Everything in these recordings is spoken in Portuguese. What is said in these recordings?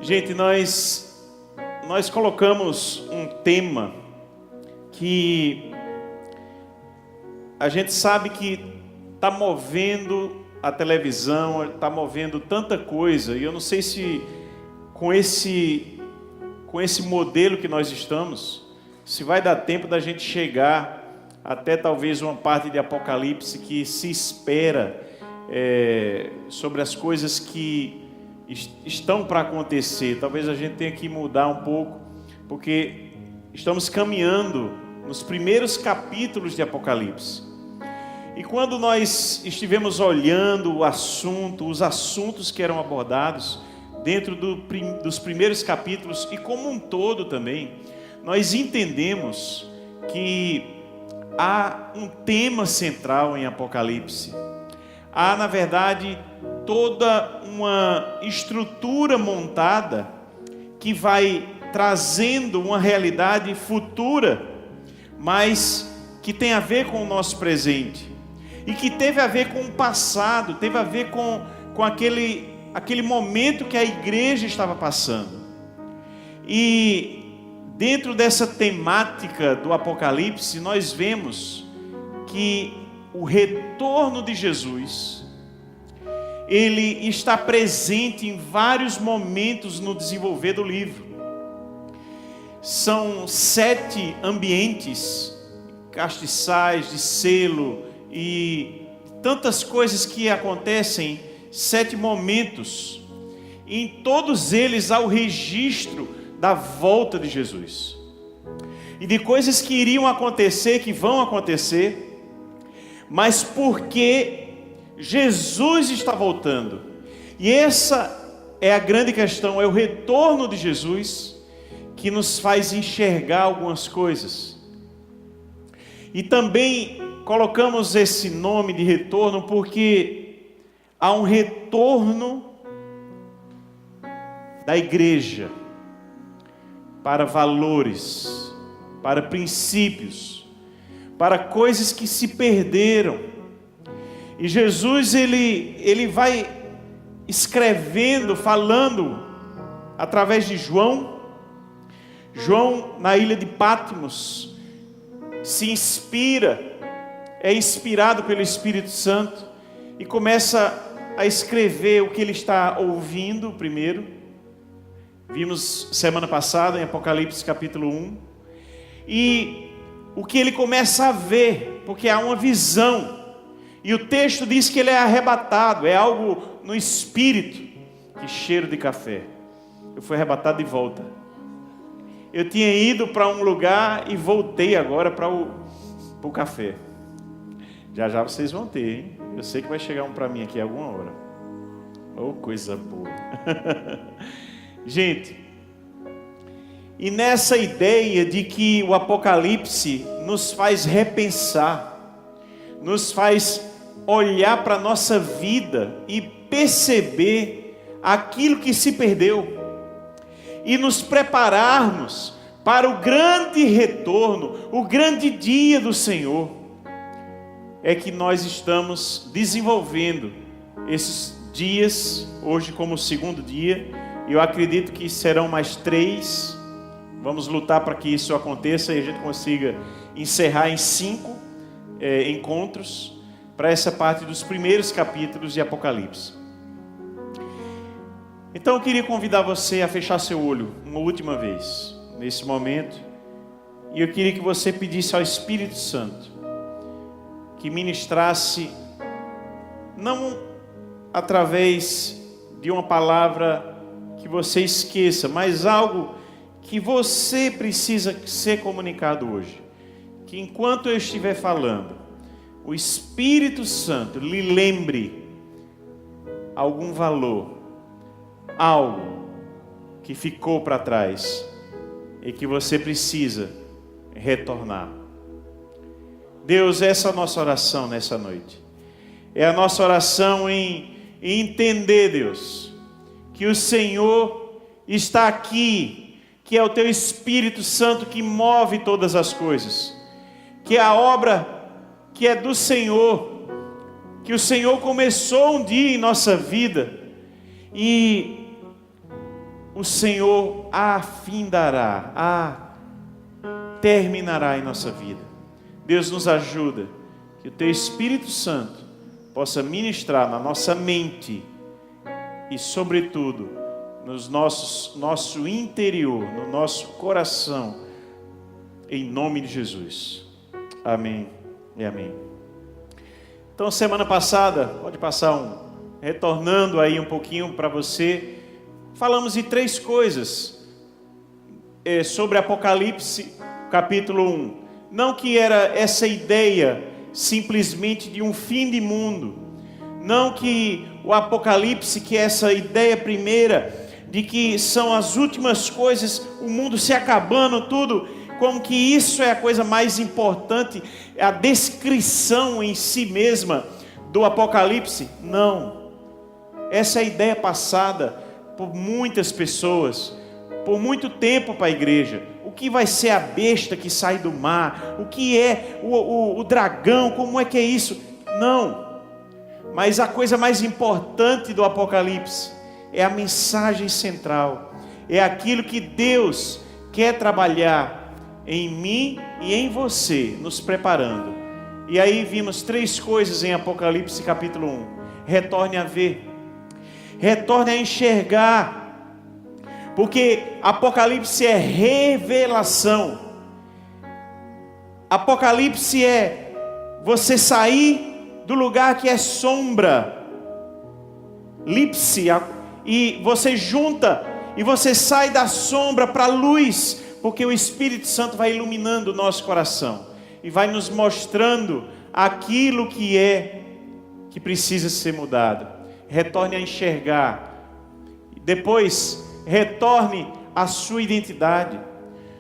Gente, nós colocamos um tema que a gente sabe que está movendo a televisão, está movendo tanta coisa, e eu não sei se com esse modelo que nós estamos, se vai dar tempo da gente chegar até talvez uma parte de Apocalipse que se espera sobre as coisas que estão para acontecer. Talvez a gente tenha que mudar um pouco, porque estamos caminhando nos primeiros capítulos de Apocalipse. E quando nós estivemos olhando os assuntos que eram abordados dentro dos primeiros capítulos e como um todo também, nós entendemos que há um tema central em Apocalipse. Há, na verdade, toda uma estrutura montada que vai trazendo uma realidade futura, mas que tem a ver com o nosso presente e que teve a ver com o passado, teve a ver com aquele momento que a igreja estava passando. E dentro dessa temática do Apocalipse, nós vemos que o retorno de Jesus, ele está presente em vários momentos no desenvolver do livro. São 7 ambientes castiçais, de selo e tantas coisas que acontecem, 7 momentos. E em todos eles há o registro da volta de Jesus. E de coisas que iriam acontecer, que vão acontecer, mas porque Jesus está voltando. E essa é a grande questão, é o retorno de Jesus que nos faz enxergar algumas coisas. E também colocamos esse nome de retorno porque há um retorno da igreja para valores, para princípios, para coisas que se perderam. E Jesus ele vai escrevendo, falando através de João. João, na ilha de Patmos, se inspira, é inspirado pelo Espírito Santo e começa a escrever o que ele está ouvindo primeiro. Vimos semana passada em Apocalipse capítulo 1. E o que ele começa a ver, porque há uma visão. E o texto diz que ele é arrebatado, é algo no espírito, que cheiro de café. Eu fui arrebatado de volta. Eu tinha ido para um lugar e voltei agora para o café. Já já vocês vão ter, hein? Eu sei que vai chegar um para mim aqui alguma hora. Oh, coisa boa. Gente, e nessa ideia de que o Apocalipse nos faz repensar, nos faz olhar para a nossa vida e perceber aquilo que se perdeu e nos prepararmos para o grande retorno, o grande dia do Senhor, é que nós estamos desenvolvendo esses dias, hoje como o segundo dia, e eu acredito que serão mais 3. Vamos lutar para que isso aconteça e a gente consiga encerrar em 5 encontros para essa parte dos primeiros capítulos de Apocalipse. Então eu queria convidar você a fechar seu olho uma última vez, nesse momento. E eu queria que você pedisse ao Espírito Santo que ministrasse, não através de uma palavra que você esqueça, mas algo que você precisa ser comunicado hoje. Que enquanto eu estiver falando, o Espírito Santo lhe lembre algum valor, algo que ficou para trás e que você precisa retornar. Deus, essa é a nossa oração nessa noite. É a nossa oração em entender, Deus, que o Senhor está aqui, que é o Teu Espírito Santo que move todas as coisas, que a obra que é do Senhor, que o Senhor começou um dia em nossa vida, e o Senhor terminará em nossa vida. Deus nos ajuda, que o Teu Espírito Santo possa ministrar na nossa mente e, sobretudo, no nosso interior, no nosso coração, em nome de Jesus. Amém e amém. Então, semana passada, pode passar retornando aí um pouquinho para você, falamos de 3 coisas sobre Apocalipse, capítulo 1. Não que era essa ideia simplesmente de um fim de mundo, não que o Apocalipse, que é essa ideia primeira de que são as últimas coisas, o mundo se acabando, tudo, como que isso é a coisa mais importante, a descrição em si mesma do Apocalipse. Não, essa é a ideia passada por muitas pessoas, por muito tempo para a igreja. O que vai ser a besta que sai do mar? O que é o dragão? Como é que é isso? Não, mas a coisa mais importante do Apocalipse é a mensagem central, é aquilo que Deus quer trabalhar em mim e em você, nos preparando. E aí vimos 3 coisas em Apocalipse capítulo 1. Retorne a ver, retorne a enxergar, porque Apocalipse é revelação. Apocalipse é você sair do lugar que é sombra, lipse, e você junta, e você sai da sombra para a luz, porque o Espírito Santo vai iluminando o nosso coração, e vai nos mostrando aquilo que precisa ser mudado. Retorne a enxergar, depois retorne à sua identidade.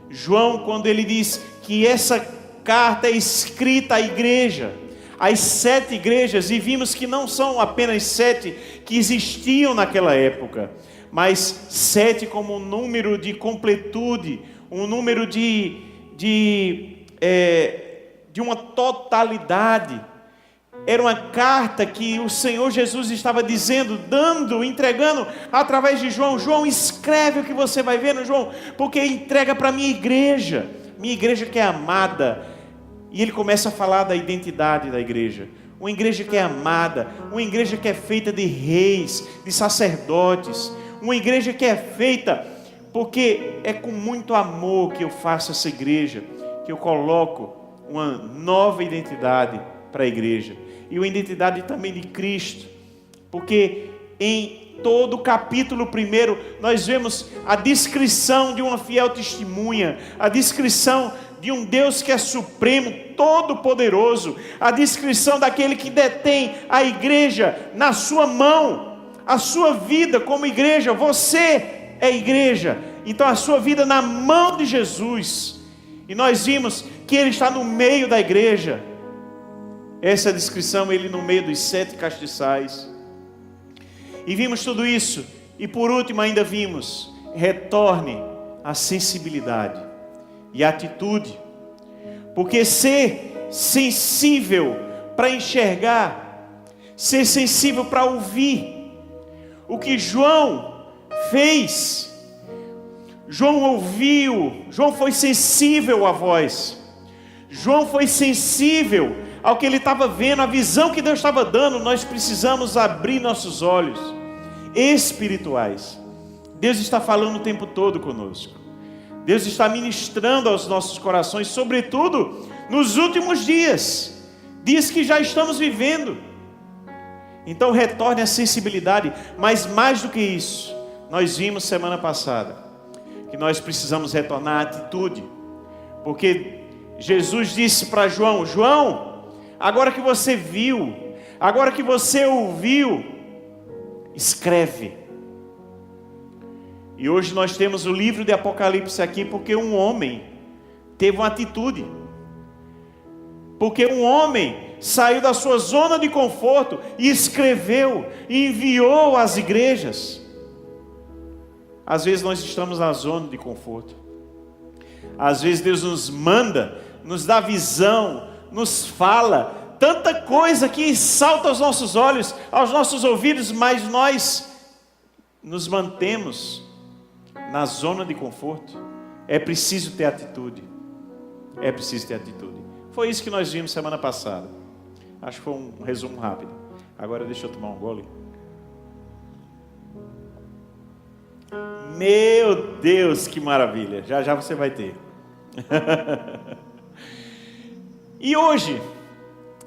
João, quando ele diz que essa carta é escrita à igreja, às 7 igrejas, e vimos que não são apenas 7 que existiam naquela época, mas 7 como um número de completude, um número de uma totalidade. Era uma carta que o Senhor Jesus estava dizendo, entregando através de João. João, escreve o que você vai ver, João, porque entrega para a minha igreja que é amada. E ele começa a falar da identidade da igreja. Uma igreja que é amada, uma igreja que é feita de reis, de sacerdotes, uma igreja que é feita, porque é com muito amor que eu faço essa igreja, que eu coloco uma nova identidade para a igreja, e uma identidade também de Cristo, porque em todo o capítulo 1 nós vemos a descrição de uma fiel testemunha, a descrição de um Deus que é supremo, todo poderoso, a descrição daquele que detém a igreja na sua mão, a sua vida como igreja. Você é igreja, então a sua vida na mão de Jesus, e nós vimos que Ele está no meio da igreja. Essa descrição, Ele no meio dos 7 castiçais, e vimos tudo isso. E por último ainda vimos, retorne à sensibilidade e atitude, porque ser sensível para enxergar, ser sensível para ouvir, o que João fez. João ouviu, João foi sensível à voz, João foi sensível ao que ele estava vendo, a visão que Deus estava dando. Nós precisamos abrir nossos olhos espirituais. Deus está falando o tempo todo conosco, Deus está ministrando aos nossos corações, sobretudo nos últimos dias que já estamos vivendo. Então retorne à sensibilidade, mas mais do que isso, nós vimos semana passada que nós precisamos retornar à atitude, porque Jesus disse para João: João, agora que você viu, agora que você ouviu, escreve. E hoje nós temos o livro de Apocalipse aqui, porque um homem teve uma atitude, porque um homem saiu da sua zona de conforto e escreveu e enviou às igrejas. Às vezes nós estamos na zona de conforto, às vezes Deus nos manda, nos dá visão, nos fala tanta coisa que salta aos nossos olhos, aos nossos ouvidos, mas nós nos mantemos na zona de conforto, é preciso ter atitude. É preciso ter atitude. Foi isso que nós vimos semana passada. Acho que foi um resumo rápido. Agora deixa eu tomar um gole. Meu Deus, que maravilha. Já já você vai ter. E hoje,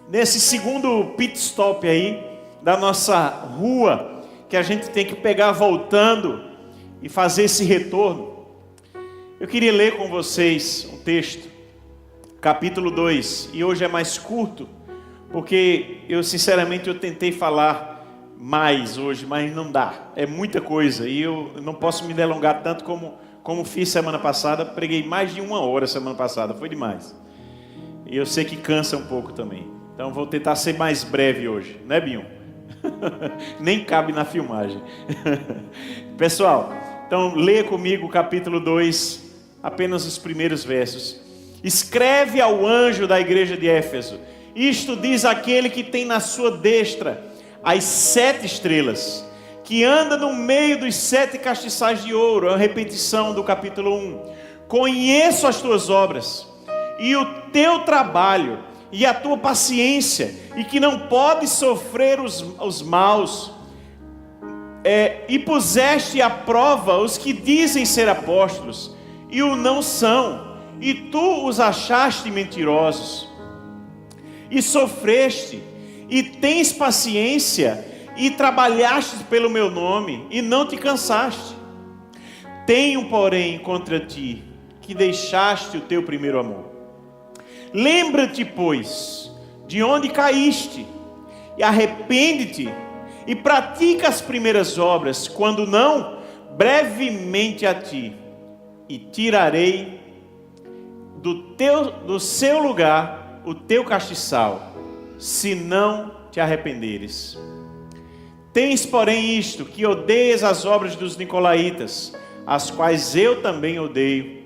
nesse segundo pit stop aí, da nossa rua, que a gente tem que pegar voltando e fazer esse retorno, eu queria ler com vocês um texto, capítulo 2, e hoje é mais curto, porque eu sinceramente tentei falar mais hoje, mas não dá, é muita coisa, e eu não posso me delongar tanto como fiz semana passada. Preguei mais de 1 hora semana passada, foi demais, e eu sei que cansa um pouco também, então vou tentar ser mais breve hoje, né, Binho? Nem cabe na filmagem. Pessoal, então leia comigo o capítulo 2, apenas os primeiros versos. Escreve ao anjo da igreja de Éfeso: isto diz aquele que tem na sua destra as 7 estrelas, que anda no meio dos 7 castiçais de ouro. É uma repetição do capítulo 1. Conheço as tuas obras e o teu trabalho e a tua paciência, e que não podes sofrer os maus, e puseste à prova os que dizem ser apóstolos e o não são, e tu os achaste mentirosos, e sofreste, e tens paciência, e trabalhaste pelo meu nome, e não te cansaste. Tenho, porém, contra ti, que deixaste o teu primeiro amor. Lembra-te, pois, de onde caíste, e arrepende-te, e pratica as primeiras obras. Quando não, brevemente a ti, e tirarei do seu lugar o teu castiçal, se não te arrependeres. Tens, porém, isto, que odeias as obras dos nicolaítas, as quais eu também odeio.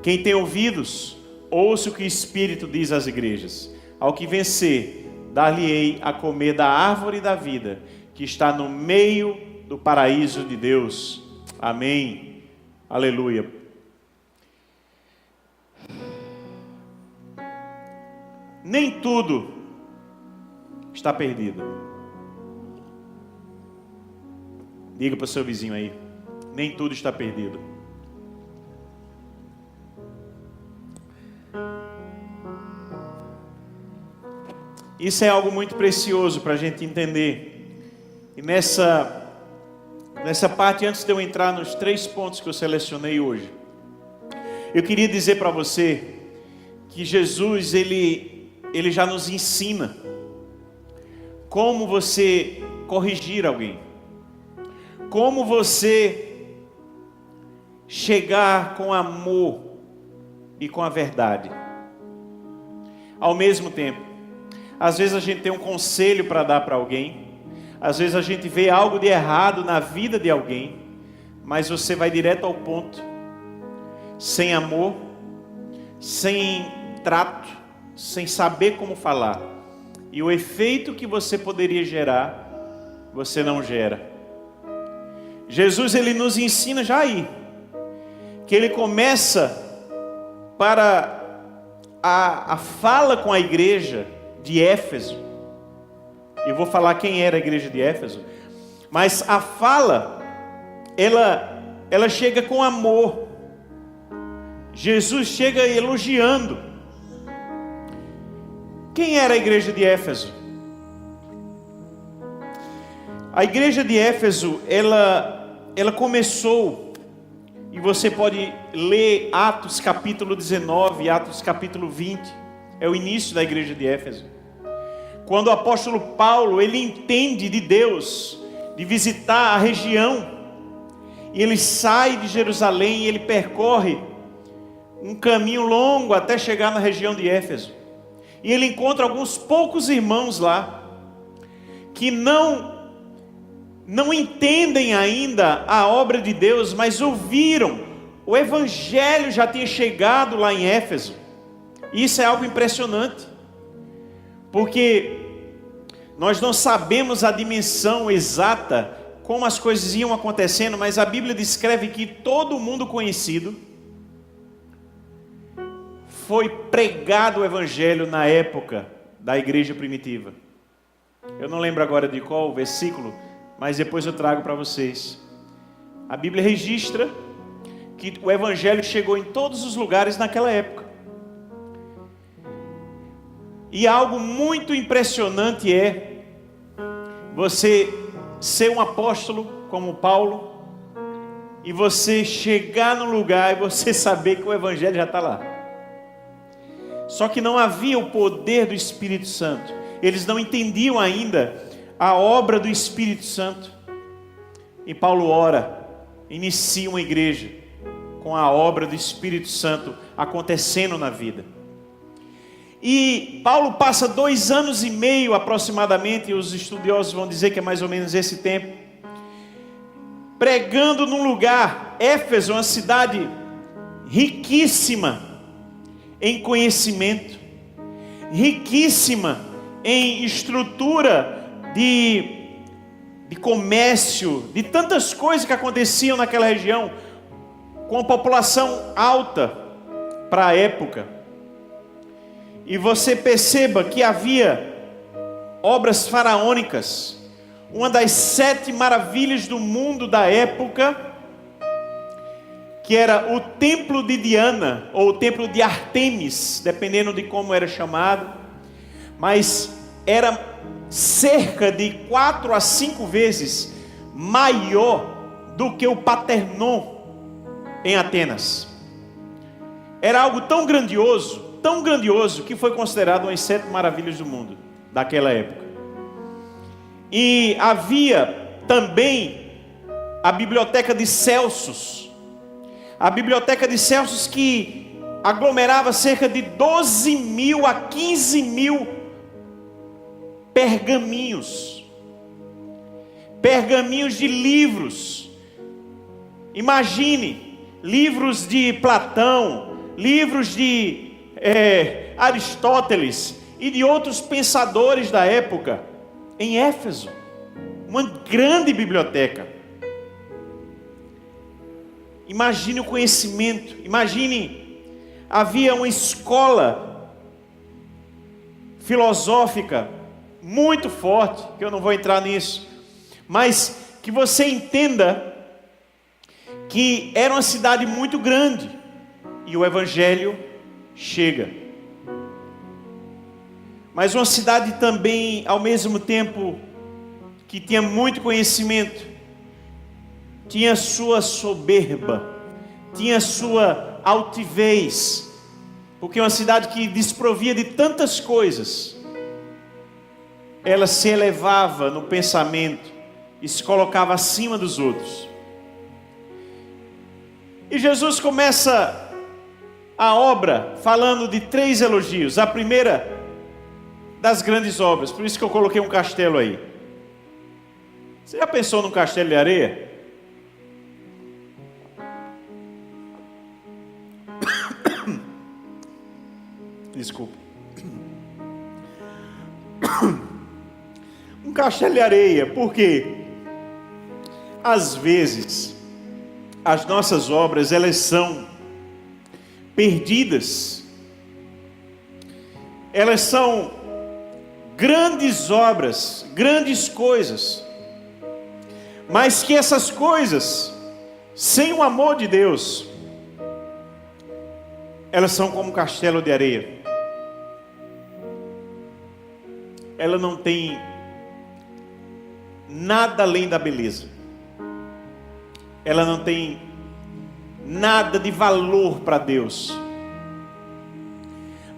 Quem tem ouvidos, ouça o que o Espírito diz às igrejas. Ao que vencer, dar-lhe-ei a comer da árvore da vida, que está no meio do paraíso de Deus. Amém. Aleluia. Nem tudo está perdido. Diga para o seu vizinho aí: nem tudo está perdido. Isso é algo muito precioso para a gente entender. E nessa parte, antes de eu entrar nos 3 pontos que eu selecionei hoje, eu queria dizer para você que Jesus, ele já nos ensina como você corrigir alguém, como você chegar com amor e com a verdade ao mesmo tempo. Às vezes a gente tem um conselho para dar para alguém, às vezes a gente vê algo de errado na vida de alguém, mas você vai direto ao ponto, sem amor, sem trato, sem saber como falar, e o efeito que você poderia gerar, você não gera. Jesus, ele nos ensina já aí, que ele começa para a fala com a igreja de Éfeso. Eu vou falar quem era a igreja de Éfeso, mas a fala, ela chega com amor. Jesus chega elogiando. Quem era a igreja de Éfeso? A igreja de Éfeso, ela começou, e você pode ler Atos capítulo 19, Atos capítulo 20, é o início da igreja de Éfeso. Quando o apóstolo Paulo, ele entende de Deus, de visitar a região, e ele sai de Jerusalém, e ele percorre um caminho longo até chegar na região de Éfeso, e ele encontra alguns poucos irmãos lá, que não entendem ainda a obra de Deus, mas ouviram, o evangelho já tinha chegado lá em Éfeso. Isso é algo impressionante, porque nós não sabemos a dimensão exata como as coisas iam acontecendo, mas a Bíblia descreve que todo mundo conhecido foi pregado o Evangelho na época da igreja primitiva. Eu não lembro agora de qual versículo, mas depois eu trago para vocês. A Bíblia registra que o Evangelho chegou em todos os lugares naquela época. E algo muito impressionante é você ser um apóstolo como Paulo e você chegar no lugar e você saber que o Evangelho já está lá. Só que não havia o poder do Espírito Santo. Eles não entendiam ainda a obra do Espírito Santo. E Paulo ora, inicia uma igreja com a obra do Espírito Santo acontecendo na vida. E Paulo passa 2 anos e meio aproximadamente, os estudiosos vão dizer que é mais ou menos esse tempo, pregando num lugar, Éfeso, uma cidade riquíssima em conhecimento, riquíssima em estrutura de comércio, de tantas coisas que aconteciam naquela região, com a população alta para a época. E você perceba que havia obras faraônicas, uma das 7 maravilhas do mundo da época, que era o templo de Diana, ou o templo de Ártemis, dependendo de como era chamado, mas era cerca de 4 a 5 vezes maior do que o Partenon em Atenas. Era algo tão grandioso, que foi considerado uma das 7 maravilhas do mundo daquela época. E havia também a biblioteca de Celsus, que aglomerava cerca de 12.000 a 15.000 pergaminhos de livros. Imagine, livros de Platão, livros de Aristóteles e de outros pensadores da época, em Éfeso, uma grande biblioteca. Imagine o conhecimento, imagine, havia uma escola filosófica muito forte, que eu não vou entrar nisso, mas que você entenda que era uma cidade muito grande, e o Evangelho chega. Mas uma cidade também, ao mesmo tempo, que tinha muito conhecimento, tinha sua soberba, tinha sua altivez, porque uma cidade que desprovia de tantas coisas, ela se elevava no pensamento e se colocava acima dos outros. E Jesus começa a obra falando de 3 elogios. A primeira das grandes obras, por isso que eu coloquei um castelo aí. Você já pensou num castelo de areia? Desculpa. Um castelo de areia, porque às vezes as nossas obras, elas são perdidas. Elas são grandes obras, grandes coisas, mas que essas coisas, sem o amor de Deus, elas são como um castelo de areia. Ela não tem nada além da beleza. Ela não tem nada de valor para Deus.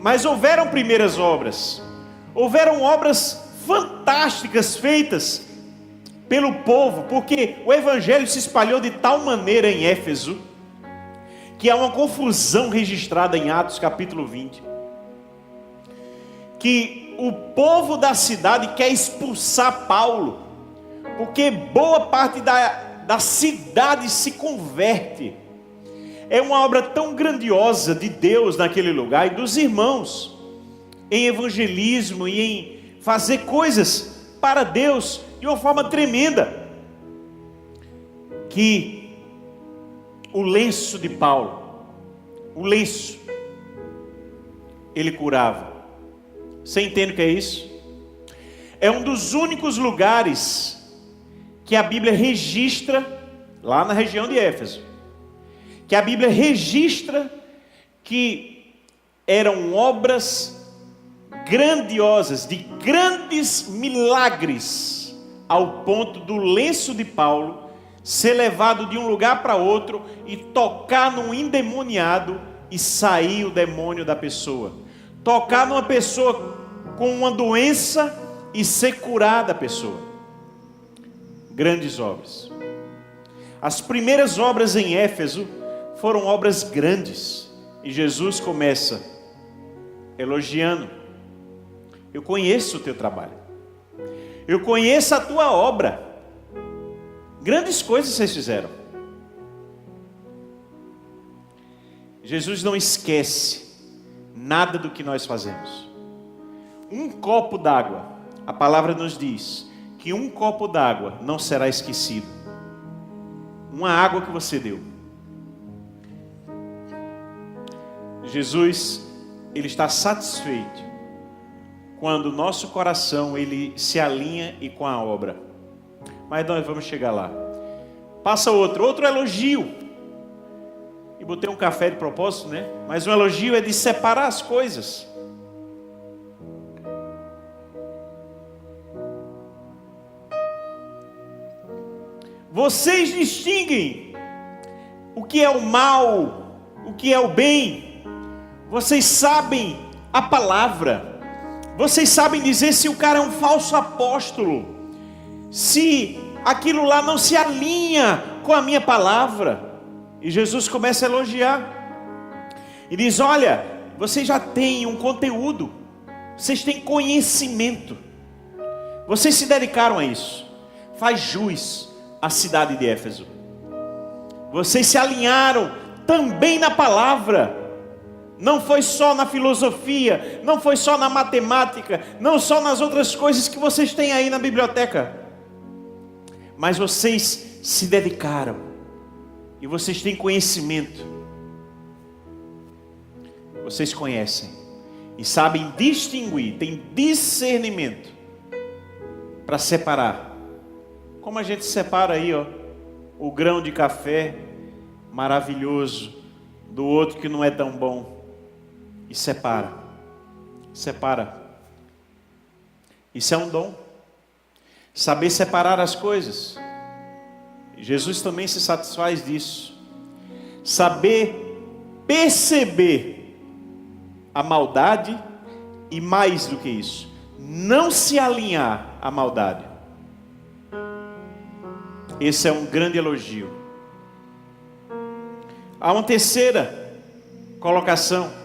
Mas houveram primeiras obras. Houveram obras fantásticas feitas pelo povo, porque o Evangelho se espalhou de tal maneira em Éfeso, que há uma confusão registrada em Atos capítulo 20, que o povo da cidade quer expulsar Paulo, porque boa parte da cidade se converte. É uma obra tão grandiosa de Deus naquele lugar, e dos irmãos, em evangelismo e em fazer coisas para Deus de uma forma tremenda. que o lenço de Paulo, o lenço, ele curava. Você entende o que é isso? É um dos únicos lugares que a Bíblia registra, lá na região de Éfeso, que a Bíblia registra que eram obras grandiosas, de grandes milagres, ao ponto do lenço de Paulo ser levado de um lugar para outro e tocar num endemoniado e sair o demônio da pessoa. Tocar numa pessoa com uma doença e ser curada a pessoa. Grandes obras. As primeiras obras em Éfeso foram obras grandes. E Jesus começa elogiando: eu conheço o teu trabalho, eu conheço a tua obra, grandes coisas vocês fizeram. Jesus não esquece nada do que nós fazemos. Um copo d'água, a palavra nos diz que um copo d'água não será esquecido. Uma água que você deu. Jesus, ele está satisfeito quando o nosso coração ele se alinha e com a obra. Mas nós vamos chegar lá. Passa outro elogio. E botei um café de propósito, né? Mas um elogio é de separar as coisas. Vocês distinguem o que é o mal, o que é o bem. Vocês sabem a palavra. Vocês sabem dizer se o cara é um falso apóstolo, se aquilo lá não se alinha com a minha palavra. E Jesus começa a elogiar. E diz: olha, vocês já têm um conteúdo, vocês têm conhecimento, vocês se dedicaram a isso. Faz jus à cidade de Éfeso. Vocês se alinharam também na palavra. Não foi só na filosofia, não foi só na matemática, não só nas outras coisas que vocês têm aí na biblioteca. Mas vocês se dedicaram. E vocês têm conhecimento. Vocês conhecem. E sabem distinguir, têm discernimento para separar. Como a gente separa aí, ó, o grão de café maravilhoso do outro que não é tão bom. E separa. Isso é um dom. Saber separar as coisas. Jesus também se satisfaz disso. Saber perceber a maldade e, mais do que isso, não se alinhar à maldade. Esse é um grande elogio. Há uma terceira colocação.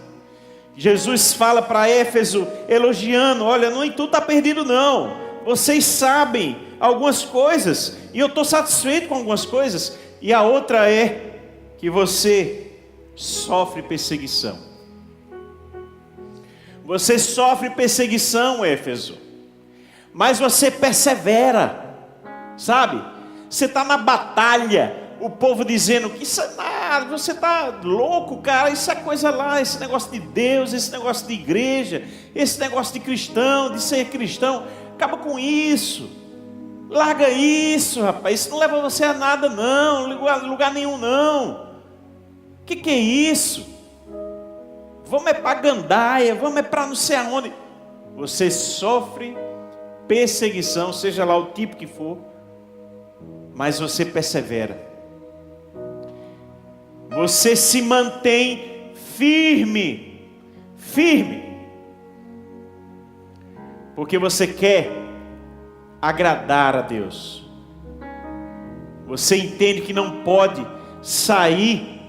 Jesus fala para Éfeso, elogiando: olha, nem tudo está perdido não. Vocês sabem algumas coisas, e eu estou satisfeito com algumas coisas. E a outra é que você sofre perseguição. Você sofre perseguição, Éfeso, mas você persevera, sabe? Você está na batalha, o povo dizendo que isso é nada, você está louco, cara, isso é coisa lá, esse negócio de Deus, esse negócio de igreja, esse negócio de cristão, de ser cristão, acaba com isso, larga isso, rapaz, isso não leva você a nada não, lugar nenhum não. Que é isso? Vamos é para gandaia, vamos é para não sei aonde. Você sofre perseguição, seja lá o tipo que for, mas você persevera. Você se mantém firme, porque você quer agradar a Deus. Você entende que não pode sair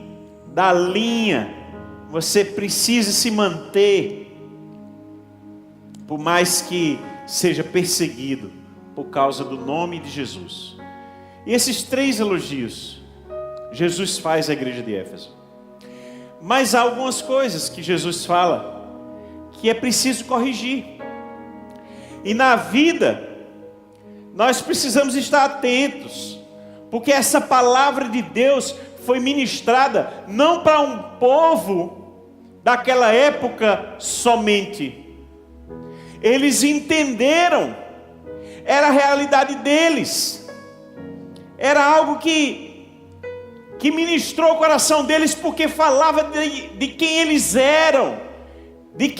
da linha, você precisa se manter, por mais que seja perseguido por causa do nome de Jesus. E esses 3 elogios Jesus faz à igreja de Éfeso. Mas há algumas coisas que Jesus fala que é preciso corrigir. E na vida nós precisamos estar atentos, porque essa palavra de Deus foi ministrada não para um povo daquela época somente. Eles entenderam, era a realidade deles, era algo que ministrou o coração deles, porque falava de quem eles eram, de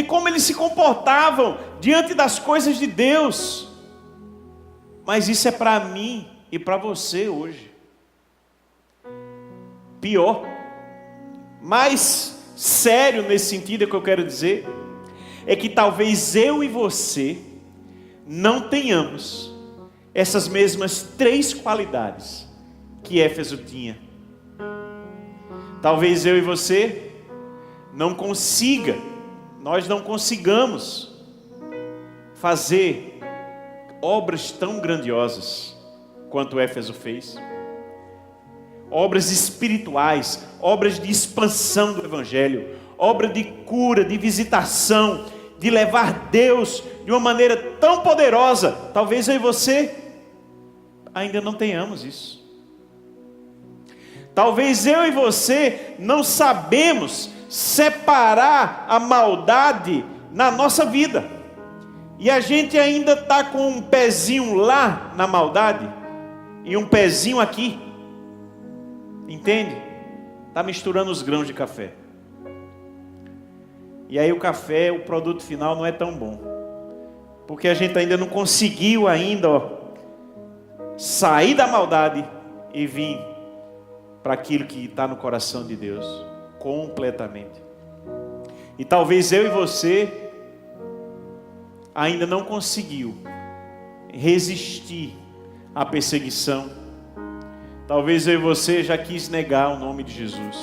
como eles se comportavam diante das coisas de Deus. Mas isso é para mim e para você hoje. Pior, mais sério nesse sentido, é o que eu quero dizer, é que talvez eu e você não tenhamos essas mesmas 3 qualidades que Éfeso tinha. Talvez eu e você nós não consigamos fazer obras tão grandiosas quanto Éfeso fez. Obras espirituais, obras de expansão do Evangelho, obra de cura, de visitação, de levar Deus de uma maneira tão poderosa. Talvez eu e você ainda não tenhamos isso. Talvez eu e você não sabemos separar a maldade na nossa vida. E a gente ainda está com um pezinho lá na maldade e um pezinho aqui. Entende? Está misturando os grãos de café. E aí o café, o produto final não é tão bom. Porque a gente ainda não conseguiu sair da maldade e vir para aquilo que está no coração de Deus. Completamente. E talvez eu e você ainda não conseguiu resistir à perseguição. Talvez eu e você já quis negar o nome de Jesus.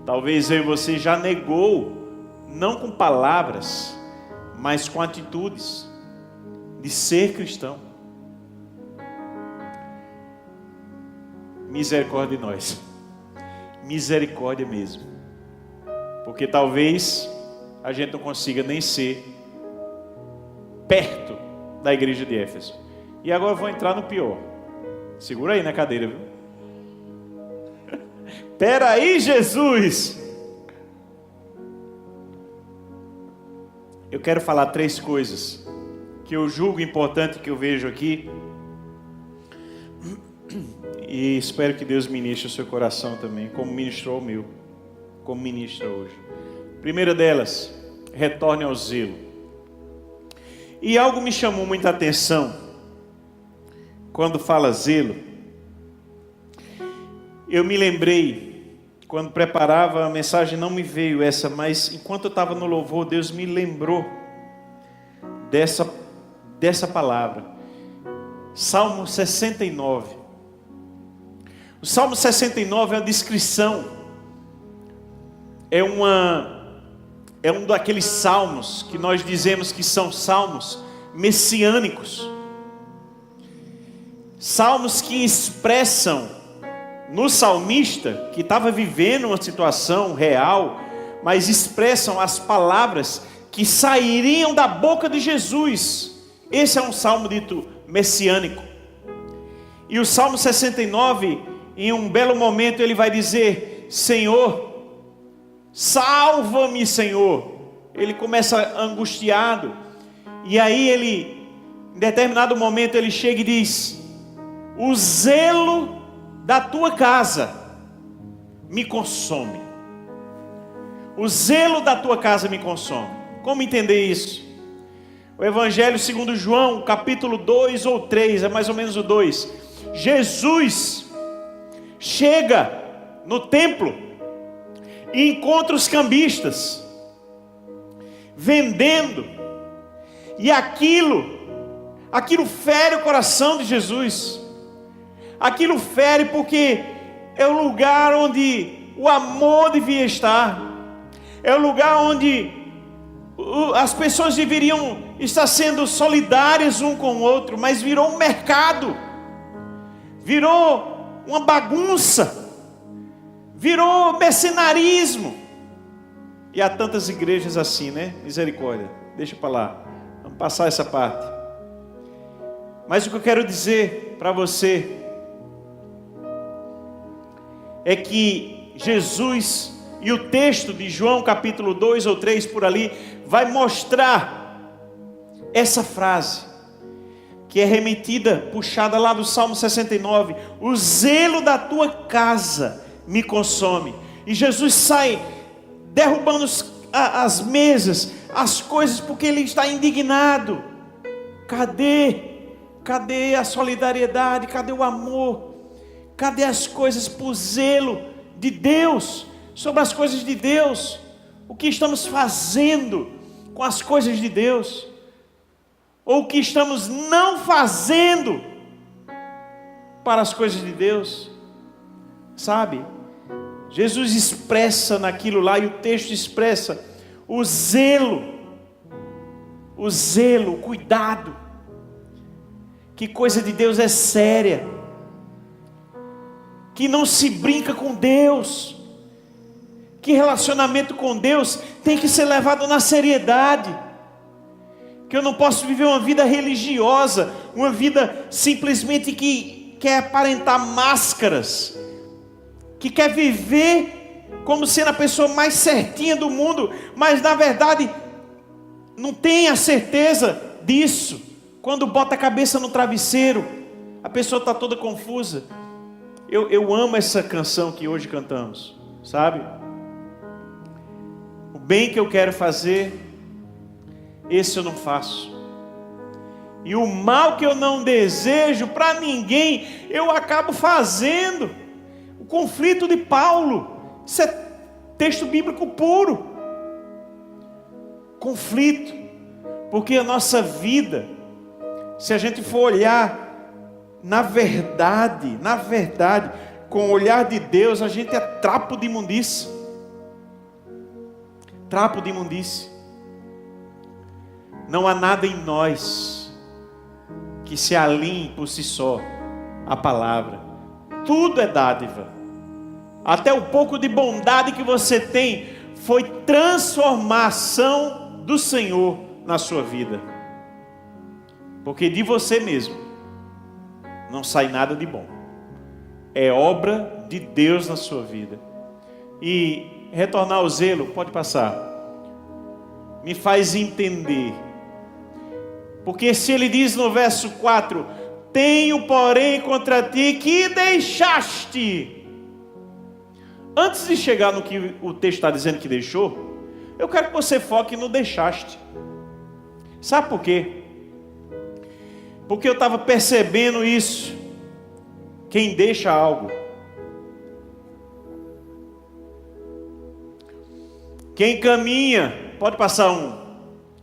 Talvez eu e você já negou, não com palavras, mas com atitudes, de ser cristão. Misericórdia de nós. Misericórdia mesmo. Porque talvez a gente não consiga nem ser perto da igreja de Éfeso. E agora eu vou entrar no pior. Segura aí na cadeira, viu? Espera aí, Jesus! Eu quero falar 3 coisas que eu julgo importante, que eu vejo aqui. E espero que Deus ministre o seu coração também, como ministrou o meu, como ministra hoje. Primeira delas, retorne ao zelo. E algo me chamou muita atenção quando fala zelo. Eu me lembrei, quando preparava a mensagem, não me veio essa, mas enquanto eu estava no louvor, Deus me lembrou dessa palavra. Salmo 69. O Salmo 69 é uma descrição, é um daqueles salmos que nós dizemos que são salmos messiânicos. Salmos que expressam no salmista, que estava vivendo uma situação real, mas expressam as palavras que sairiam da boca de Jesus. Esse é um salmo dito messiânico. E o Salmo 69, em um belo momento, ele vai dizer: Senhor, salva-me, Senhor. Ele começa angustiado. E aí ele, em determinado momento, ele chega e diz: o zelo da tua casa me consome. O zelo da tua casa me consome. Como entender isso? O Evangelho segundo João, capítulo 2 ou 3, é mais ou menos o 2. Jesus chega no templo e encontra os cambistas vendendo, e aquilo fere o coração de Jesus. Aquilo fere porque é o lugar onde o amor devia estar, é o lugar onde as pessoas deveriam estar sendo solidárias um com o outro, mas virou um mercado, virou uma bagunça, virou mercenarismo. E há tantas igrejas assim, né? Misericórdia, deixa para lá, vamos passar essa parte. Mas o que eu quero dizer para você é que Jesus, e o texto de João capítulo 2 ou 3 por ali, vai mostrar essa frase, que é remetida, puxada lá do Salmo 69, o zelo da tua casa me consome. E Jesus sai derrubando as mesas, as coisas, porque ele está indignado. Cadê a solidariedade? Cadê o amor? Cadê as coisas por zelo de Deus, sobre as coisas de Deus? O que estamos fazendo com as coisas de Deus? Ou o que estamos não fazendo para as coisas de Deus? Sabe? Jesus expressa naquilo lá, e o texto expressa o zelo, o cuidado. Que coisa de Deus é séria, que não se brinca com Deus, que relacionamento com Deus tem que ser levado na seriedade, que eu não posso viver uma vida religiosa, uma vida simplesmente que quer aparentar máscaras, que quer viver como sendo a pessoa mais certinha do mundo, mas na verdade não tem a certeza disso. Quando bota a cabeça no travesseiro, a pessoa está toda confusa. Eu amo essa canção que hoje cantamos, sabe? O bem que eu quero fazer, esse eu não faço. E o mal que eu não desejo para ninguém, eu acabo fazendo. O conflito de Paulo, isso é texto bíblico puro. Conflito, porque a nossa vida, se a gente for olhar na verdade, com o olhar de Deus, a gente é trapo de imundície. Trapo de imundície. Não há nada em nós que se alinhe por si só à palavra. Tudo é dádiva. Até o pouco de bondade que você tem foi transformação do Senhor na sua vida. Porque de você mesmo não sai nada de bom. É obra de Deus na sua vida. E retornar ao zelo, pode passar, me faz entender. Porque se ele diz no verso 4: tenho porém contra ti que deixaste. Antes de chegar no que o texto está dizendo que deixou, eu quero que você foque no deixaste. Sabe por quê? Porque eu estava percebendo isso. Quem deixa algo, quem caminha, pode passar um,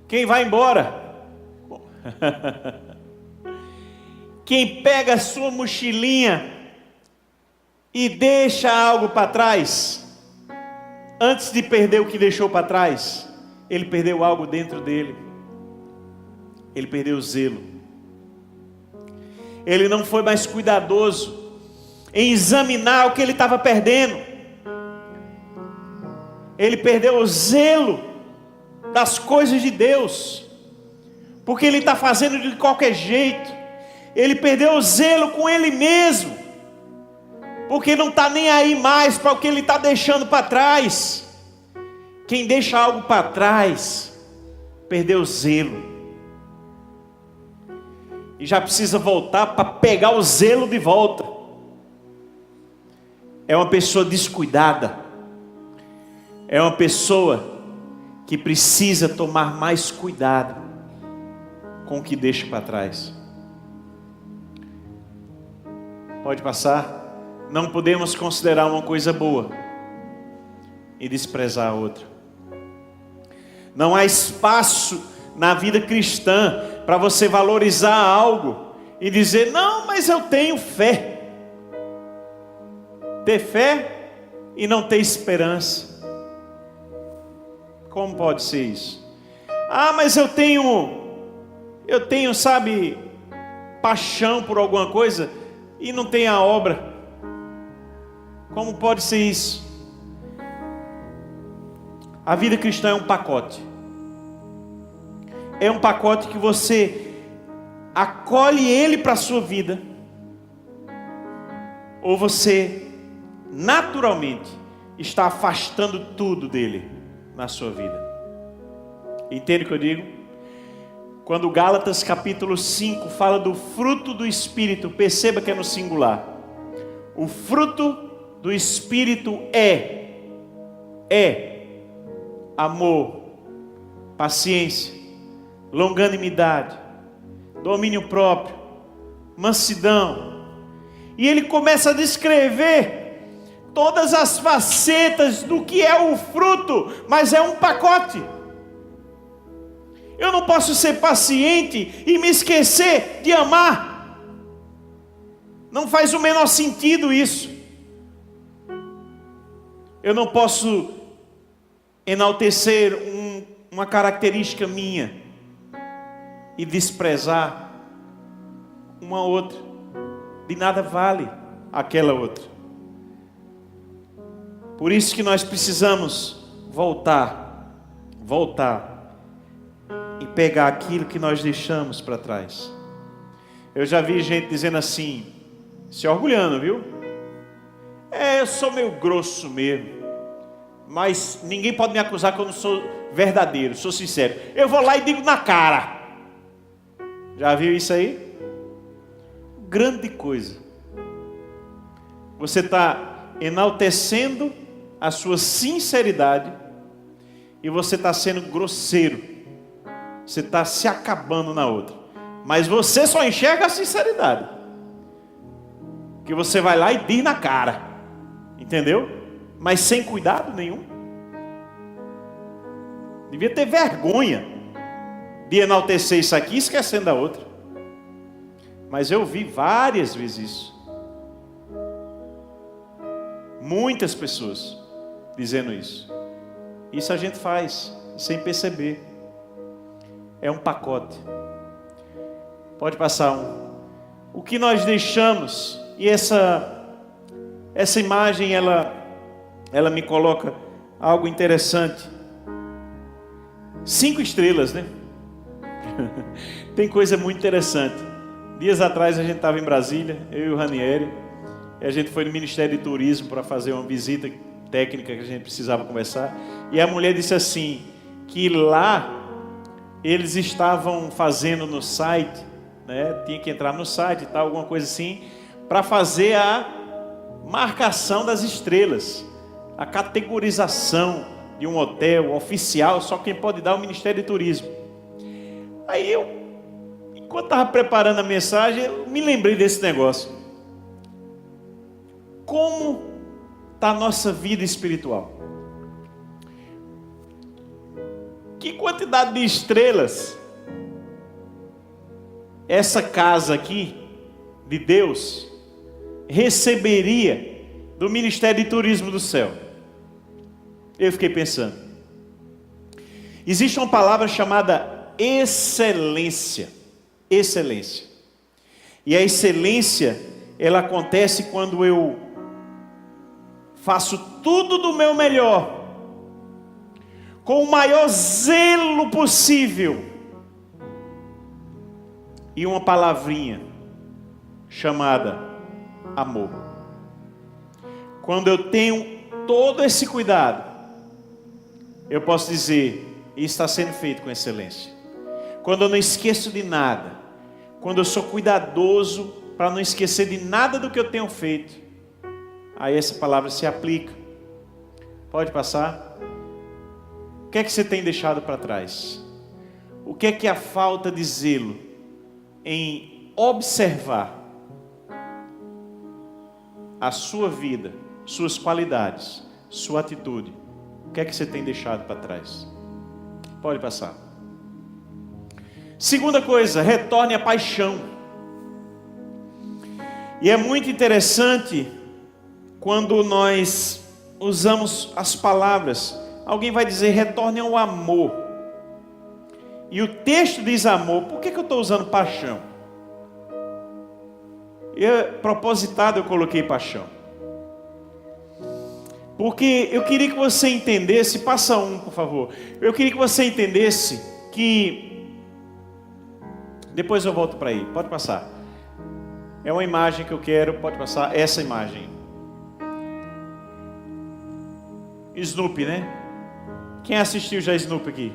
quem vai embora, quem pega a sua mochilinha e deixa algo para trás, antes de perder o que deixou para trás, ele perdeu algo dentro dele. Ele perdeu o zelo. Ele não foi mais cuidadoso em examinar o que ele estava perdendo. Ele perdeu o zelo das coisas de Deus, porque ele está fazendo de qualquer jeito. Ele perdeu o zelo com ele mesmo, porque não está nem aí mais para o que ele está deixando para trás. Quem deixa algo para trás, perdeu o zelo. E já precisa voltar para pegar o zelo de volta. É uma pessoa descuidada. É uma pessoa que precisa tomar mais cuidado com o que deixa para trás. Pode passar. Não podemos considerar uma coisa boa e desprezar a outra. Não há espaço na vida cristã para você valorizar algo e dizer: não, mas eu tenho fé. Ter fé e não ter esperança. Como pode ser isso? Ah, mas eu tenho, sabe, paixão por alguma coisa e não tenho a obra. Como pode ser isso? A vida cristã é um pacote. É um pacote que você acolhe ele para a sua vida, ou você naturalmente está afastando tudo dele na sua vida? Entende o que eu digo? Quando Gálatas capítulo 5 fala do fruto do Espírito, perceba que é no singular. O fruto do Espírito é amor, paciência, longanimidade, domínio próprio, mansidão. E ele começa a descrever todas as facetas do que é o fruto, mas é um pacote. Eu não posso ser paciente e me esquecer de amar. Não faz o menor sentido isso. Eu não posso enaltecer uma característica minha e desprezar uma outra. De nada vale aquela outra. Por isso que nós precisamos voltar e pegar aquilo que nós deixamos para trás. Eu já vi gente dizendo assim, se orgulhando, viu? Eu sou meio grosso mesmo, mas ninguém pode me acusar que eu não sou verdadeiro, sou sincero. Eu vou lá e digo na cara. Já viu isso aí? Grande coisa. Você está enaltecendo a sua sinceridade e você está sendo grosseiro. Você está se acabando na outra. Mas você só enxerga a sinceridade. Que você vai lá e diz na cara. Entendeu? Mas sem cuidado nenhum. Devia ter vergonha de enaltecer isso aqui, esquecendo a outra. Mas eu vi várias vezes isso. Muitas pessoas dizendo isso. Isso a gente faz sem perceber. É um pacote. Pode passar um. O que nós deixamos, e essa imagem ela me coloca algo interessante. 5 estrelas, né? Tem coisa muito interessante. Dias atrás a gente estava em Brasília, eu e o Ranieri, e a gente foi no Ministério de Turismo para fazer uma visita técnica que a gente precisava conversar. E a mulher disse assim, que lá eles estavam fazendo no site, né? Tinha que entrar no site e tal, alguma coisa assim, para fazer a marcação das estrelas, a categorização de um hotel oficial, só quem pode dar é o Ministério de Turismo. Aí eu, enquanto estava preparando a mensagem, eu me lembrei desse negócio. Como está a nossa vida espiritual? Que quantidade de estrelas essa casa aqui de Deus receberia do Ministério de Turismo do céu? Eu fiquei pensando. Existe uma palavra chamada excelência. Excelência. E a excelência, ela acontece quando eu faço tudo do meu melhor, com o maior zelo possível, e uma palavrinha chamada amor. Quando eu tenho todo esse cuidado, eu posso dizer, isso está sendo feito com excelência. Quando eu não esqueço de nada, quando eu sou cuidadoso para não esquecer de nada do que eu tenho feito, aí essa palavra se aplica. Pode passar? O que é que você tem deixado para trás? O que é a falta de zelo em observar a sua vida, suas qualidades, sua atitude? O que é que você tem deixado para trás? Pode passar. Segunda coisa, retorne à paixão. E é muito interessante quando nós usamos as palavras. Alguém vai dizer, retorne ao amor. E o texto diz amor. Por que eu estou usando paixão? Propositado eu coloquei paixão. Porque eu queria que você entendesse, passa um, por favor. Eu queria que você entendesse que... Depois eu volto para aí, pode passar. É uma imagem que eu quero, pode passar essa imagem. Snoopy, né? Quem assistiu já Snoopy aqui?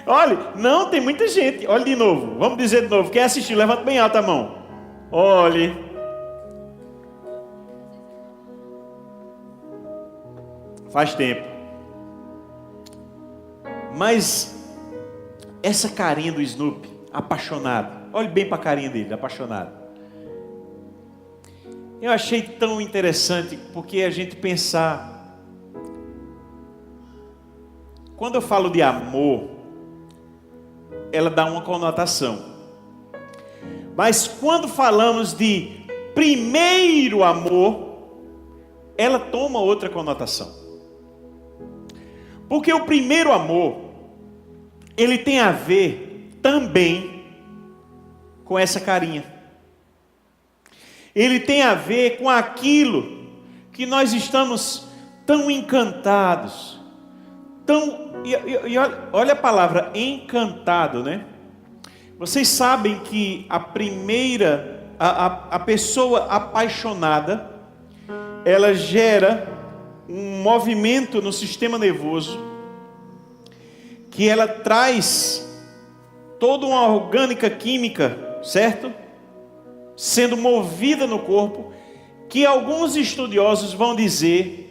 Olha, não, tem muita gente. Olha de novo, vamos dizer de novo. Quem assistiu, levanta bem alta a mão. Olhe. Faz tempo. Mas essa carinha do Snoopy, apaixonado. Olhe bem para a carinha dele, apaixonado. Eu achei tão interessante, porque a gente pensar. Quando eu falo de amor, ela dá uma conotação. Mas quando falamos de primeiro amor, ela toma outra conotação. Porque o primeiro amor, ele tem a ver também com essa carinha. Ele tem a ver com aquilo que nós estamos tão encantados, olha a palavra encantado, né? Vocês sabem que a pessoa apaixonada, ela gera um movimento no sistema nervoso, que ela traz toda uma orgânica química, certo? Sendo movida no corpo, que alguns estudiosos vão dizer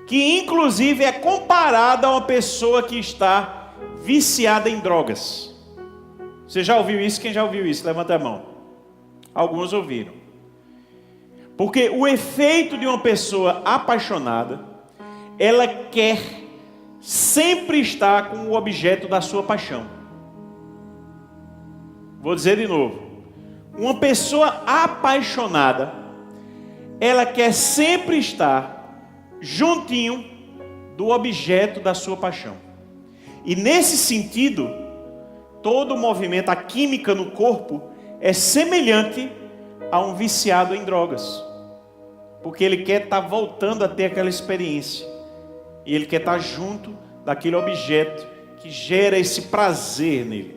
que inclusive é comparada a uma pessoa que está viciada em drogas. Você já ouviu isso? Quem já ouviu isso? Levanta a mão. Alguns ouviram. Porque o efeito de uma pessoa apaixonada, ela quer sempre estar com o objeto da sua paixão. Vou dizer de novo. Uma pessoa apaixonada, ela quer sempre estar juntinho do objeto da sua paixão. E nesse sentido, todo o movimento, a química no corpo é semelhante a um viciado em drogas, porque ele quer estar voltando a ter aquela experiência, e ele quer estar junto daquele objeto que gera esse prazer nele.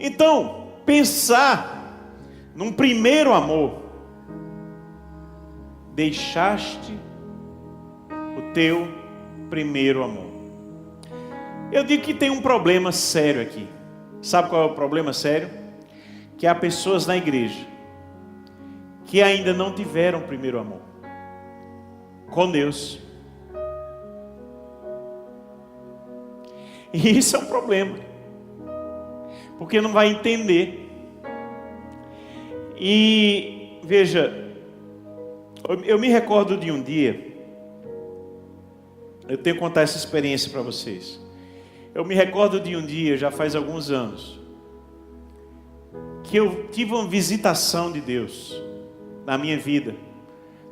Então, pensar num primeiro amor, deixaste o teu primeiro amor. Eu digo que tem um problema sério aqui. Sabe qual é o problema sério? Que há pessoas na igreja que ainda não tiveram o primeiro amor com Deus. E isso é um problema, porque não vai entender. E veja, eu me recordo de um dia, eu tenho que contar essa experiência para vocês. Eu me recordo de um dia, já faz alguns anos, que eu tive uma visitação de Deus na minha vida,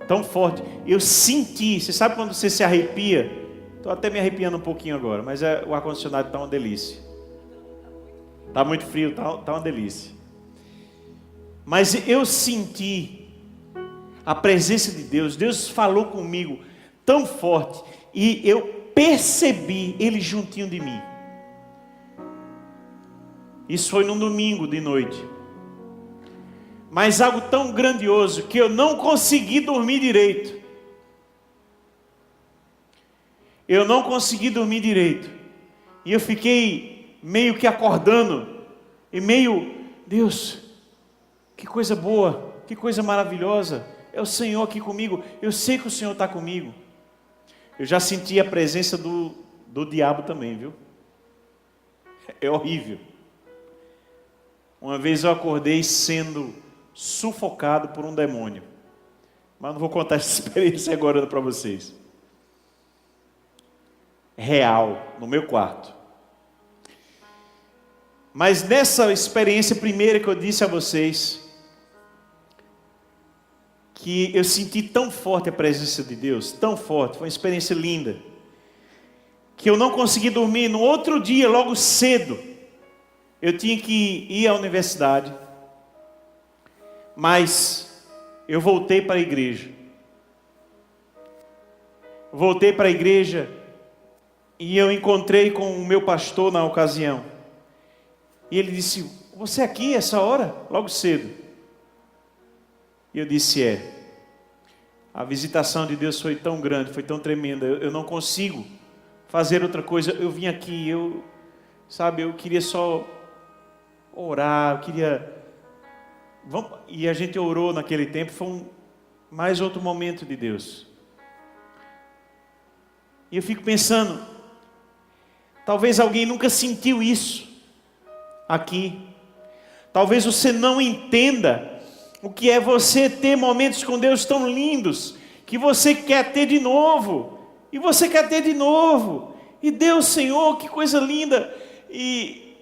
tão forte. Eu senti, você sabe quando você se arrepia? Estou até me arrepiando um pouquinho agora, mas o ar-condicionado está uma delícia. Está muito frio, está uma delícia. Mas eu senti a presença de Deus. Deus falou comigo tão forte, e eu percebi Ele juntinho de mim. Isso foi num domingo de noite. Mas algo tão grandioso que eu não consegui dormir direito. Eu não consegui dormir direito. E eu fiquei meio que acordando. E meio, Deus, que coisa boa, que coisa maravilhosa. É o Senhor aqui comigo. Eu sei que o Senhor está comigo. Eu já senti a presença do diabo também, viu? É horrível. Uma vez eu acordei sendo sufocado por um demônio. Mas não vou contar essa experiência agora para vocês. Real, no meu quarto. Mas nessa experiência primeira que eu disse a vocês, que eu senti tão forte a presença de Deus, tão forte, foi uma experiência linda, que eu não consegui dormir. No outro dia, logo cedo, eu tinha que ir à universidade, mas eu voltei para a igreja. Voltei para a igreja e eu encontrei com o meu pastor na ocasião. E ele disse: você aqui essa hora? Logo cedo. E eu disse: a visitação de Deus foi tão grande, foi tão tremenda, eu não consigo fazer outra coisa. Eu vim aqui, eu queria só orar, eu queria... E a gente orou naquele tempo, foi mais outro momento de Deus. E eu fico pensando, talvez alguém nunca sentiu isso aqui. Talvez você não entenda o que é você ter momentos com Deus tão lindos, que você quer ter de novo, e você quer ter de novo, e Deus, Senhor, que coisa linda. E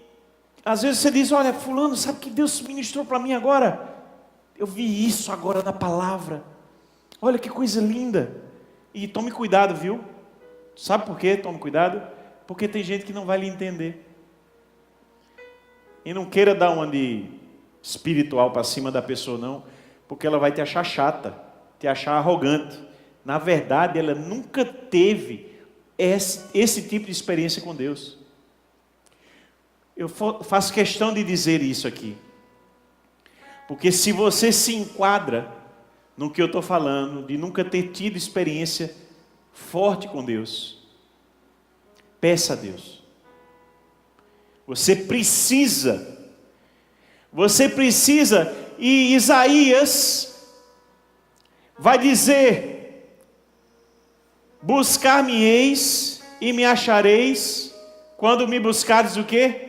às vezes você diz: olha, fulano, sabe que Deus ministrou para mim agora? Eu vi isso agora na palavra, olha que coisa linda. E tome cuidado, viu? Sabe por quê? Tome cuidado, porque tem gente que não vai lhe entender. E não queira dar uma de espiritual para cima da pessoa, não, porque ela vai te achar chata, te achar arrogante. Na verdade, ela nunca teve esse tipo de experiência com Deus. Eu faço questão de dizer isso aqui, porque se você se enquadra no que eu estou falando, de nunca ter tido experiência forte com Deus, peça a Deus. Você precisa, e Isaías vai dizer: buscar-me-eis e me achareis, quando me buscares o quê?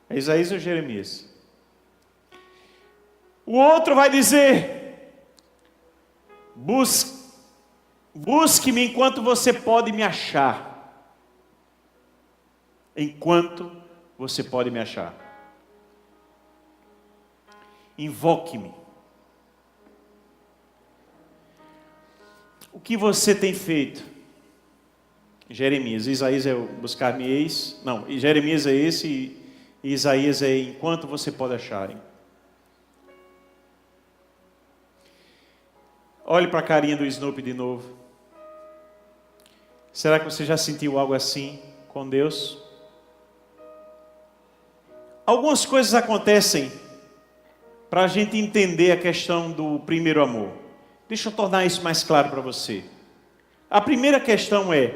É Isaías ou Jeremias? O outro vai dizer: busque-me enquanto você pode me achar. Enquanto você pode me achar. Invoque-me. O que você tem feito? Jeremias, Isaías é o buscar-me-eis. Não, Jeremias é esse, e Isaías é enquanto você pode achar. Olhe para a carinha do Snoopy de novo. Será que você já sentiu algo assim com Deus? Algumas coisas acontecem para a gente entender a questão do primeiro amor. Deixa eu tornar isso mais claro para você. A primeira questão é: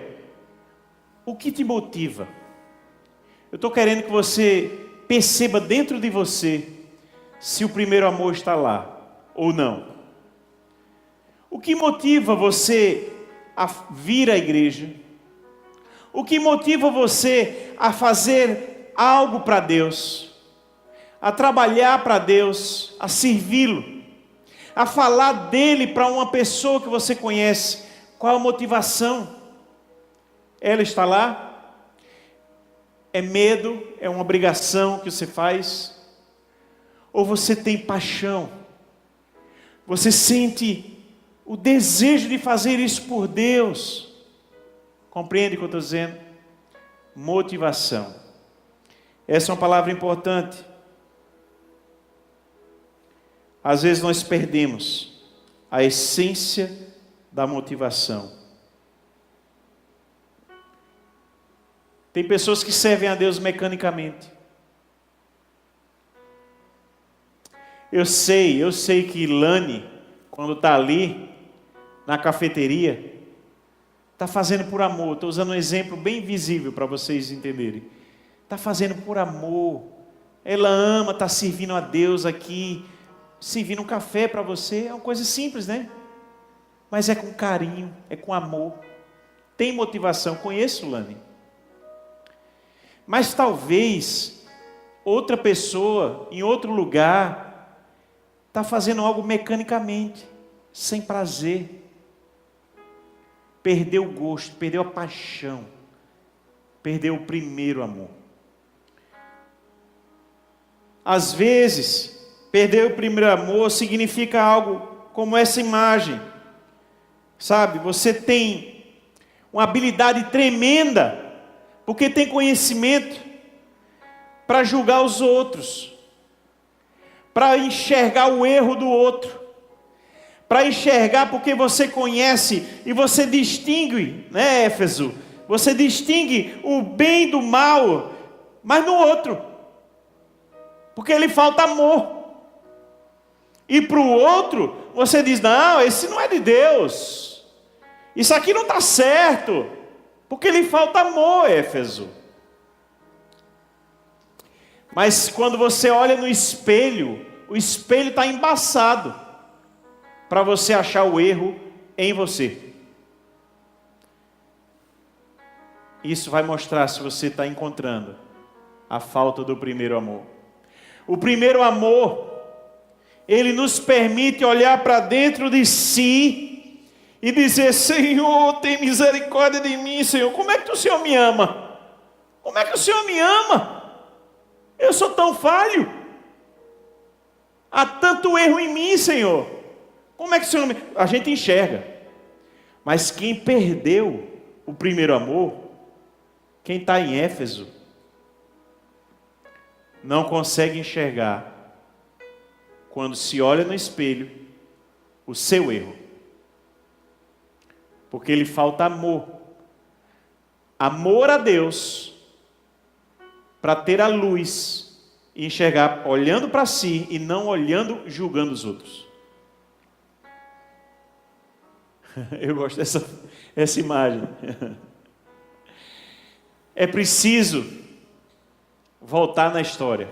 o que te motiva? Eu estou querendo que você perceba dentro de você se o primeiro amor está lá ou não. O que motiva você a vir à igreja? O que motiva você a fazer algo para Deus, a trabalhar para Deus, a servi-lo, a falar dele para uma pessoa que você conhece? Qual a motivação? Ela está lá? É medo? É uma obrigação que você faz? Ou você tem paixão? Você sente o desejo de fazer isso por Deus? Compreende o que eu estou dizendo? Motivação. Essa é uma palavra importante. Às vezes nós perdemos a essência da motivação. Tem pessoas que servem a Deus mecanicamente. Eu sei que Lani, quando está ali na cafeteria, está fazendo por amor. Estou usando um exemplo bem visível para vocês entenderem. Está fazendo por amor. Ela ama estar servindo a Deus aqui, servindo um café para você. É uma coisa simples, né? Mas é com carinho, é com amor. Tem motivação. Conheço Lani. Mas talvez outra pessoa, em outro lugar, está fazendo algo mecanicamente, sem prazer. Perdeu o gosto, perdeu a paixão, perdeu o primeiro amor. Às vezes, perder o primeiro amor significa algo como essa imagem. Sabe, você tem uma habilidade tremenda, porque tem conhecimento para julgar os outros, para enxergar o erro do outro, para enxergar porque você conhece e você distingue, né, Éfeso? Você distingue o bem do mal, mas no outro, porque lhe falta amor. E para o outro, você diz, não, esse não é de Deus, isso aqui não está certo, porque lhe falta amor, Éfeso. Mas quando você olha no espelho, o espelho está embaçado, para você achar o erro em você. Isso vai mostrar se você está encontrando a falta do primeiro amor. O primeiro amor, ele nos permite olhar para dentro de si e dizer, Senhor, tem misericórdia de mim, Senhor. Como é que o Senhor me ama? Como é que o Senhor me ama? Eu sou tão falho. Há tanto erro em mim, Senhor. Como é que o Senhor me... A gente enxerga. Mas quem perdeu o primeiro amor, quem está em Éfeso, não consegue enxergar, quando se olha no espelho, o seu erro. Porque lhe falta amor. Amor a Deus, para ter a luz e enxergar olhando para si e não olhando, julgando os outros. Eu gosto dessa imagem. É preciso voltar na história.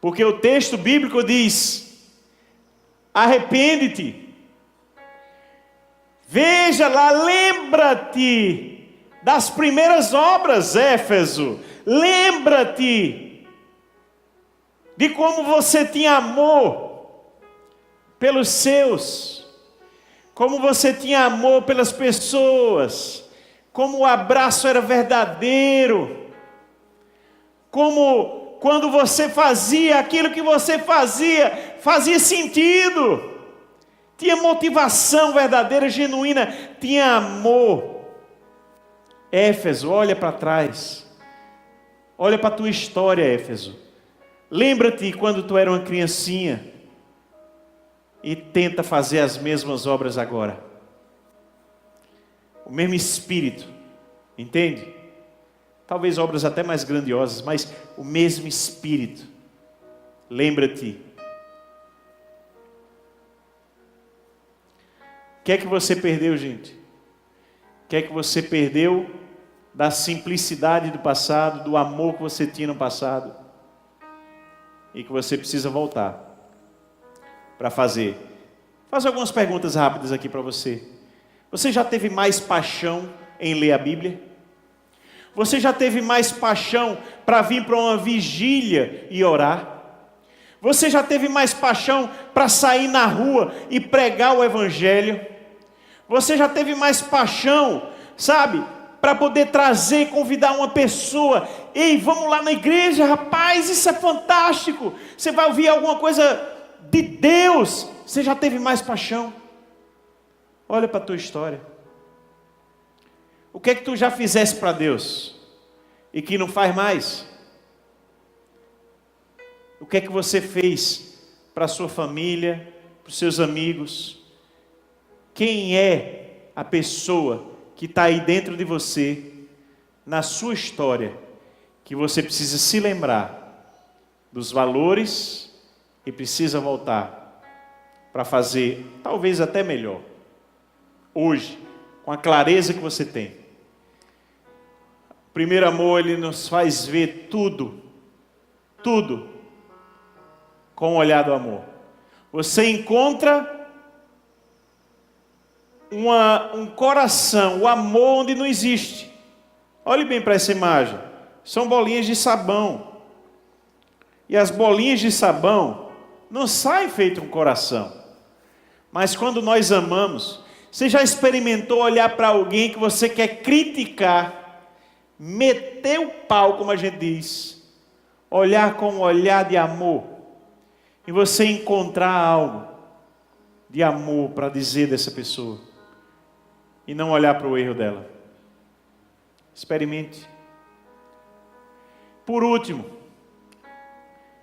Porque o texto bíblico diz, arrepende-te. Veja lá, lembra-te das primeiras obras, Éfeso. Lembra-te de como você tinha amor pelos seus, como você tinha amor pelas pessoas, como o abraço era verdadeiro, como quando você fazia aquilo que você fazia, fazia sentido, tinha motivação verdadeira, genuína, tinha amor. Éfeso, olha para trás, olha para a tua história, Éfeso. Lembra-te quando tu era uma criancinha e tenta fazer as mesmas obras agora. O mesmo espírito, entende? Talvez obras até mais grandiosas, mas o mesmo espírito. Lembra-te. O que é que você perdeu, gente? O que é que você perdeu da simplicidade do passado, do amor que você tinha no passado? E que você precisa voltar para fazer. Faço algumas perguntas rápidas aqui para você. Você já teve mais paixão em ler a Bíblia? Você já teve mais paixão para vir para uma vigília e orar? Você já teve mais paixão para sair na rua e pregar o Evangelho? Você já teve mais paixão, sabe, para poder trazer e convidar uma pessoa? Ei, vamos lá na igreja, rapaz, isso é fantástico. Você vai ouvir alguma coisa de Deus. Você já teve mais paixão? Olha para a tua história. O que é que tu já fizesse para Deus e que não faz mais? O que é que você fez para a sua família, para os seus amigos? Quem é a pessoa que está aí dentro de você, na sua história, que você precisa se lembrar dos valores e precisa voltar para fazer, talvez até melhor, hoje, com a clareza que você tem. O primeiro amor, ele nos faz ver tudo, com o olhar do amor. Você encontra um coração, o amor onde não existe. Olhe bem para essa imagem. São bolinhas de sabão. E as bolinhas de sabão não saem feito um coração. Mas quando nós amamos, você já experimentou olhar para alguém que você quer criticar, meter o pau, como a gente diz, olhar com um olhar de amor, e você encontrar algo de amor para dizer dessa pessoa, e não olhar para o erro dela? Experimente. Por último,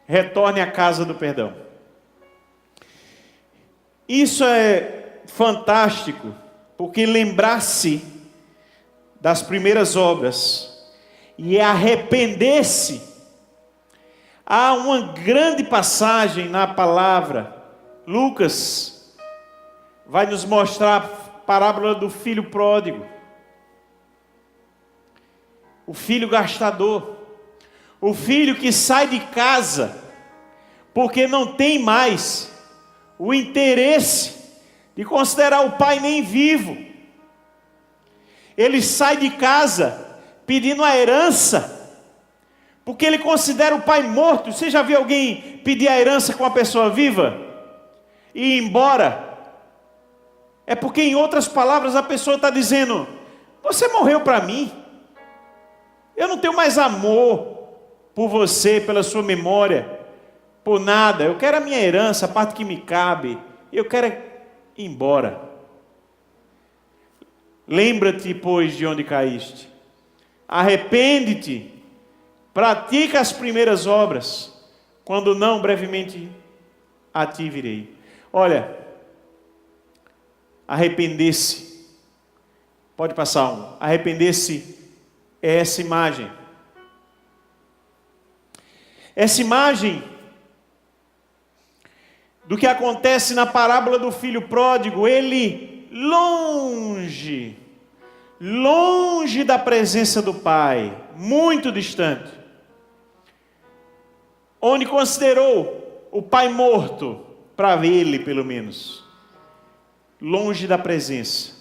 retorne à casa do perdão. Isso é fantástico, porque lembrar-se das primeiras obras e arrepender-se. Há uma grande passagem na palavra. Lucas vai nos mostrar a parábola do filho pródigo. O filho gastador. O filho que sai de casa porque não tem mais o interesse de considerar o pai nem vivo. Ele sai de casa pedindo a herança, porque ele considera o pai morto. Você já viu alguém pedir a herança com uma pessoa viva e ir embora? É porque, em outras palavras, a pessoa está dizendo: você morreu para mim, eu não tenho mais amor por você, pela sua memória, por nada. Eu quero a minha herança, a parte que me cabe, eu quero ir embora. Lembra-te, pois, de onde caíste, arrepende-te, pratica as primeiras obras, quando não, brevemente a ti virei. Olha, arrepender-se, pode passar um, arrepender-se é essa imagem. Essa imagem do que acontece na parábola do filho pródigo. Ele longe da presença do pai, muito distante, onde considerou o pai morto, para ele pelo menos, longe da presença.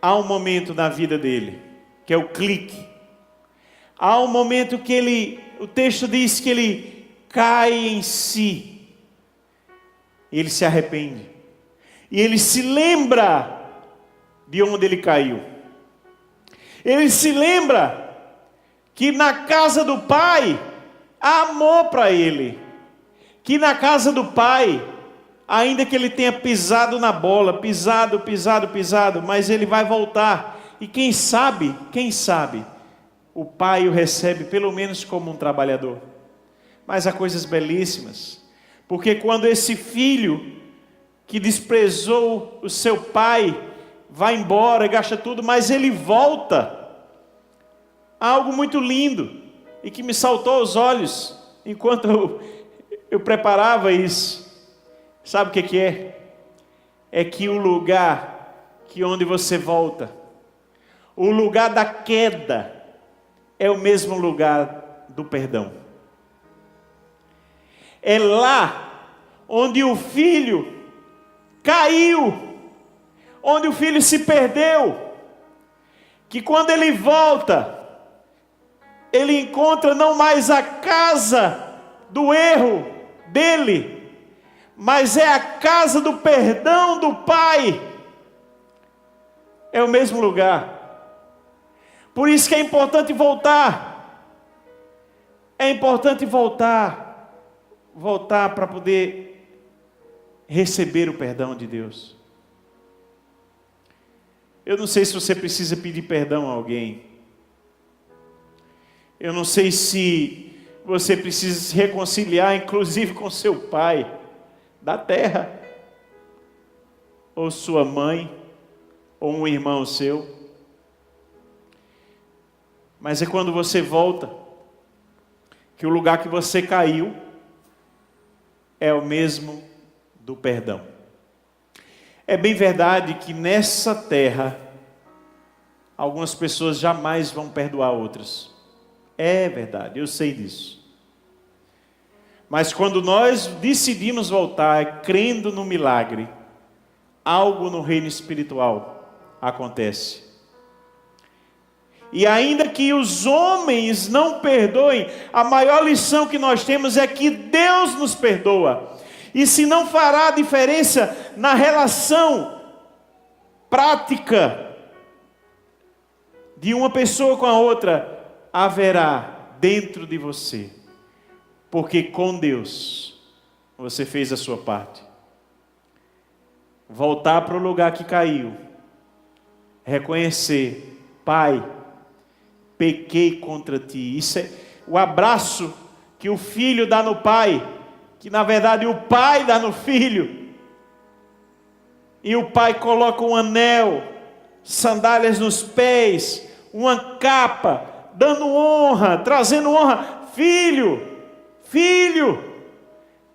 Há um momento na vida dele, que é o clique. Há um momento que o texto diz que ele cai em si. Ele se arrepende. E ele se lembra de onde ele caiu. Ele se lembra que na casa do pai há amor para ele. Que na casa do pai, ainda que ele tenha pisado na bola, pisado, mas ele vai voltar. E quem sabe, o pai o recebe pelo menos como um trabalhador. Mas há coisas belíssimas. Porque quando esse filho que desprezou o seu pai vai embora, gasta tudo, mas ele volta, há algo muito lindo e que me saltou aos olhos enquanto eu preparava isso. Sabe o que é? É que o lugar onde você volta, o lugar da queda, é o mesmo lugar do perdão. É lá onde o filho caiu, onde o filho se perdeu, que quando ele volta, ele encontra não mais a casa do erro dele, mas é a casa do perdão do pai. É o mesmo lugar. Por isso que é importante voltar. É importante voltar para poder receber o perdão de Deus. Eu não sei se você precisa pedir perdão a alguém. Eu não sei se você precisa se reconciliar, inclusive com seu pai da terra, ou sua mãe, ou um irmão seu. Mas é quando você volta, que o lugar que você caiu é o mesmo do perdão. É bem verdade que nessa terra, algumas pessoas jamais vão perdoar outras. É verdade, eu sei disso. Mas quando nós decidimos voltar, crendo no milagre, algo no reino espiritual acontece. E ainda que os homens não perdoem, a maior lição que nós temos é que Deus nos perdoa. E se não fará diferença na relação prática de uma pessoa com a outra, haverá dentro de você. Porque com Deus, você fez a sua parte. Voltar para o lugar que caiu. Reconhecer, Pai, pequei contra ti. Isso é o abraço que o filho dá no pai, que na verdade o pai dá no filho. E o pai coloca um anel sandálias nos pés, uma capa, dando honra, trazendo honra. Filho,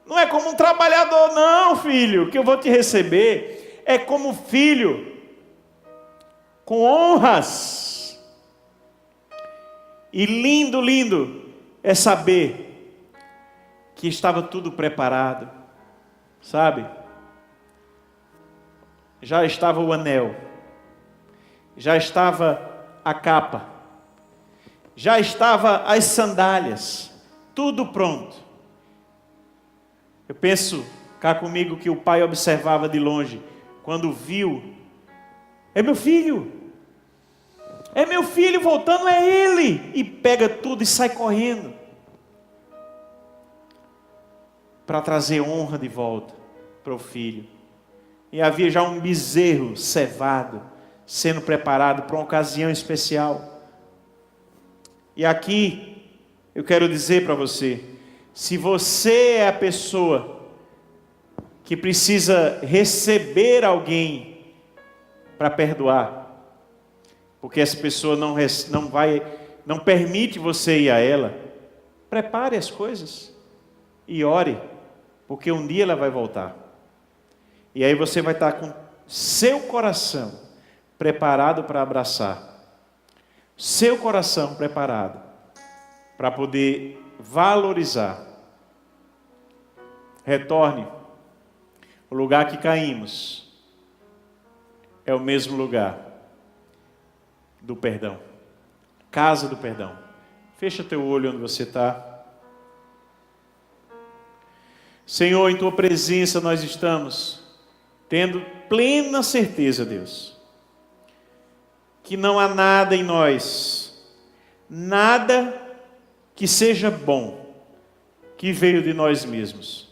não é como um trabalhador não, filho, que eu vou te receber, é como filho, com honras. E lindo é saber que estava tudo preparado, sabe? Já estava o anel, já estava a capa, já estava as sandálias, tudo pronto. Eu penso cá comigo que o pai observava de longe, quando viu, é meu filho voltando, é ele, e pega tudo e sai correndo, para trazer honra de volta para o filho. E havia já um bezerro cevado, sendo preparado para uma ocasião especial. E aqui, eu quero dizer para você, se você é a pessoa que precisa receber alguém para perdoar, porque essa pessoa não permite você ir a ela, prepare as coisas e ore, porque um dia ela vai voltar. E aí você vai estar com seu coração preparado para abraçar, seu coração preparado para poder valorizar. Retorne. O lugar que caímos é o mesmo lugar do perdão, casa do perdão. Fecha teu olho onde você está. Senhor, em tua presença nós estamos tendo plena certeza, Deus, que não há nada em nós, nada que seja bom, que veio de nós mesmos.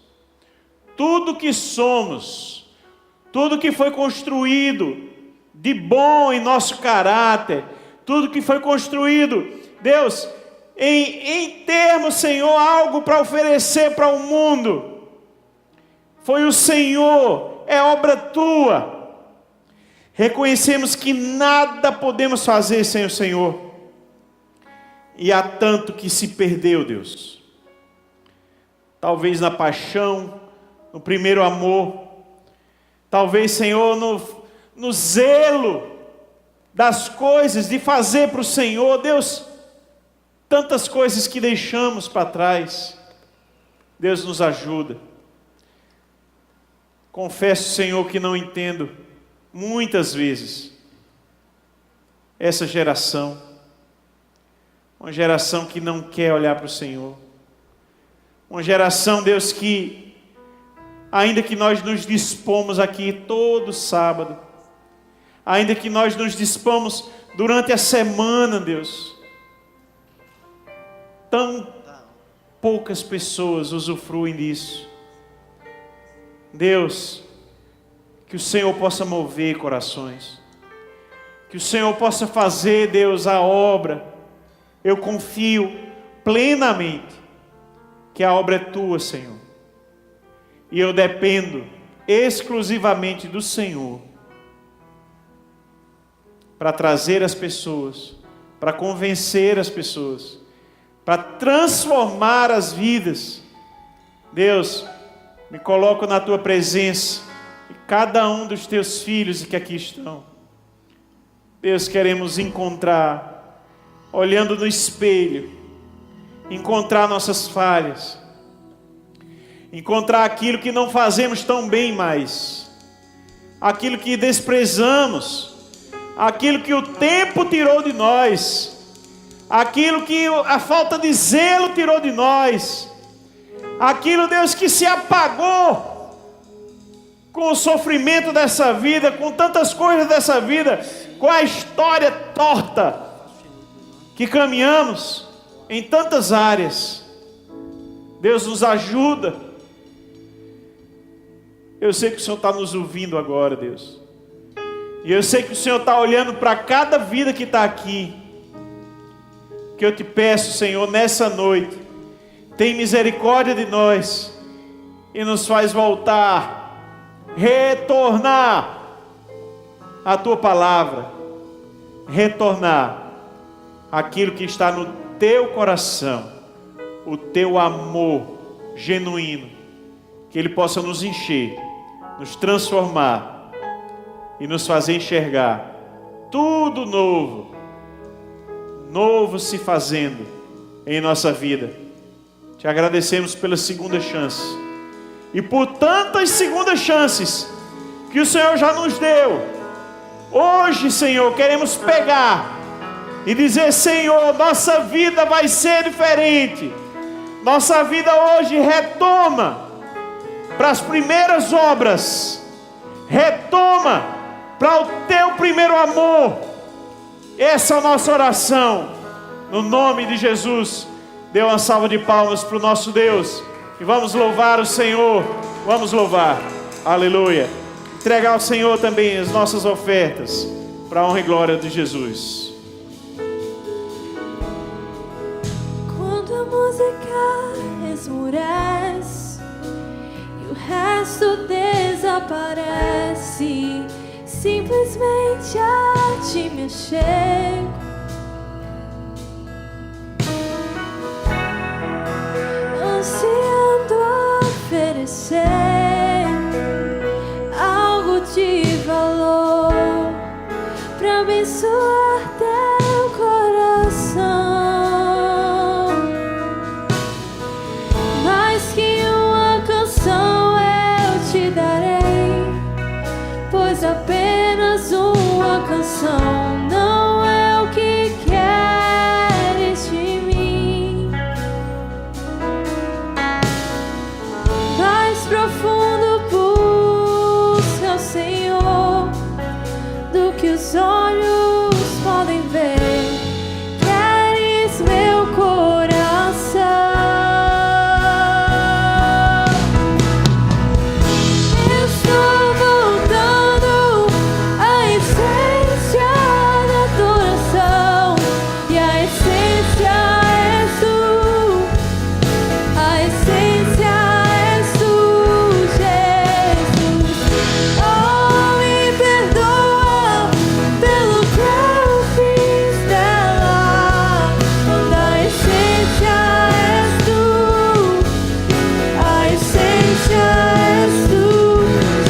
Tudo que somos, tudo que foi construído de bom em nosso caráter, tudo que foi construído, Deus, em termos, Senhor, algo para oferecer para o mundo, foi o Senhor, é obra tua. Reconhecemos que nada podemos fazer sem o Senhor, e há tanto que se perdeu, Deus, talvez na paixão, no primeiro amor, talvez, Senhor, no zelo das coisas, de fazer para o Senhor, Deus, tantas coisas que deixamos para trás. Deus nos ajuda. Confesso, Senhor, que não entendo muitas vezes essa geração, uma geração que não quer olhar para o Senhor, uma geração, Deus, que ainda que nós nos dispomos aqui todo sábado, ainda que nós nos dispomos durante a semana, Deus, tão poucas pessoas usufruem disso. Deus, que o Senhor possa mover corações, que o Senhor possa fazer, Deus, a obra. Eu confio plenamente que a obra é tua, Senhor, e eu dependo exclusivamente do Senhor para trazer as pessoas, para convencer as pessoas, para transformar as vidas. Deus, me coloco na tua presença, e cada um dos teus filhos que aqui estão. Deus, queremos encontrar, olhando no espelho, encontrar nossas falhas, encontrar aquilo que não fazemos tão bem mais, aquilo que desprezamos, aquilo que o tempo tirou de nós, aquilo que a falta de zelo tirou de nós, aquilo, Deus, que se apagou com o sofrimento dessa vida, com tantas coisas dessa vida, com a história torta que caminhamos em tantas áreas. Deus, nos ajuda. Eu sei que o Senhor está nos ouvindo agora, Deus, e eu sei que o Senhor está olhando para cada vida que está aqui. Que eu te peço, Senhor, nessa noite, tem misericórdia de nós e nos faz voltar, retornar à tua palavra, retornar aquilo que está no teu coração, o teu amor genuíno, que Ele possa nos encher, nos transformar e nos fazer enxergar tudo novo, novo se fazendo em nossa vida. Te agradecemos pela segunda chance e por tantas segundas chances que o Senhor já nos deu. Hoje, Senhor, queremos pegar e dizer: Senhor, nossa vida vai ser diferente. Nossa vida hoje retoma para as primeiras obras, retoma para o teu primeiro amor. Essa é a nossa oração, no nome de Jesus. Dê uma salva de palmas para o nosso Deus e vamos louvar o Senhor. Vamos louvar, aleluia. Entregar ao Senhor também as nossas ofertas, para a honra e glória de Jesus. Quando a música esmurece e o resto desaparece, simplesmente a ti me chego, ansiando oferecer algo de valor para abençoar teu coração. Mais que uma canção eu te darei, pois apenas uma canção não é o que queres de mim. Mais profundo busca o Senhor do que os olhos podem ver. Queres meu coração. Eu estou voltando à essência da adoração, e a essência és tu. A essência és tu, Jesus. Oh, me perdoa pelo que eu fiz dela. A essência és tu. A essência és tu,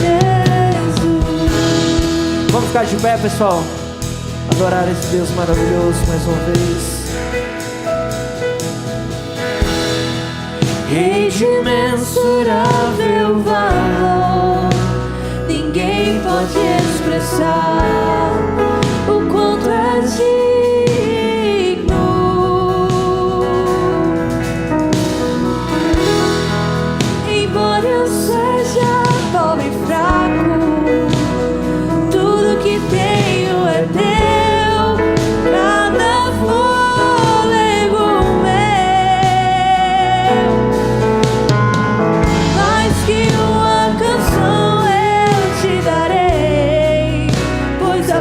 Jesus. Vamos ficar de pé, pessoal. Adorar esse Deus maravilhoso mais uma vez. Rei de imensurável valor, ninguém pode expressar o quanto és digno. Embora eu seja pobre e fraco, tudo que tenho é teu, cada fôlego meu. Mais que uma canção eu te darei, pois a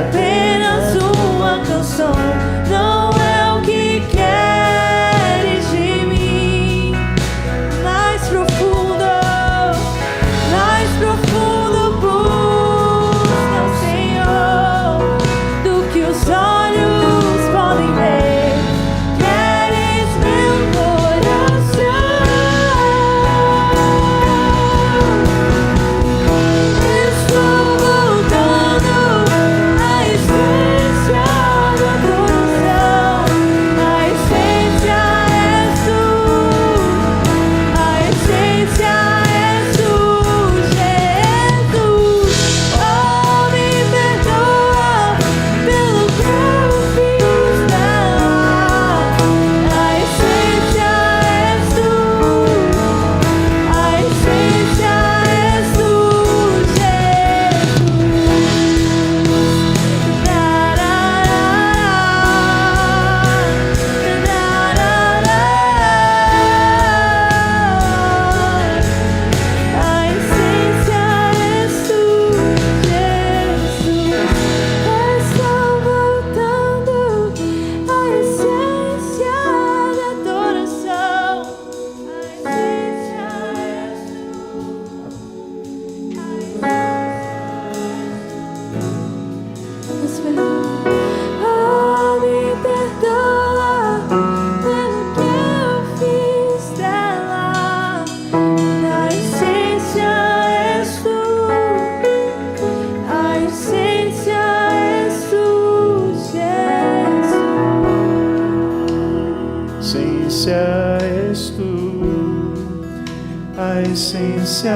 essência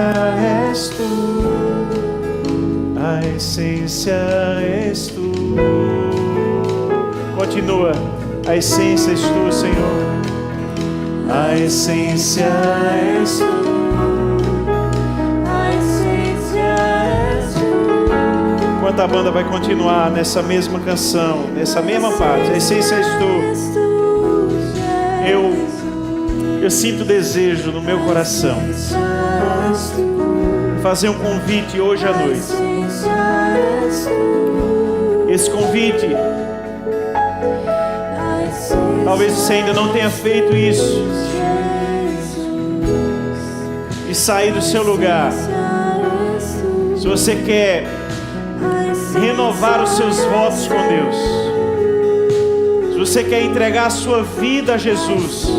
és tu, a essência és tu. Continua, a essência és tu, Senhor. A essência és tu, a essência és tu. Enquanto a banda vai continuar nessa mesma canção, nessa mesma parte, a essência és tu. Eu sinto desejo no meu coração fazer um convite hoje à noite. Esse convite, talvez você ainda não tenha feito isso, e sair do seu lugar. Se você quer renovar os seus votos com Deus, se você quer entregar a sua vida a Jesus,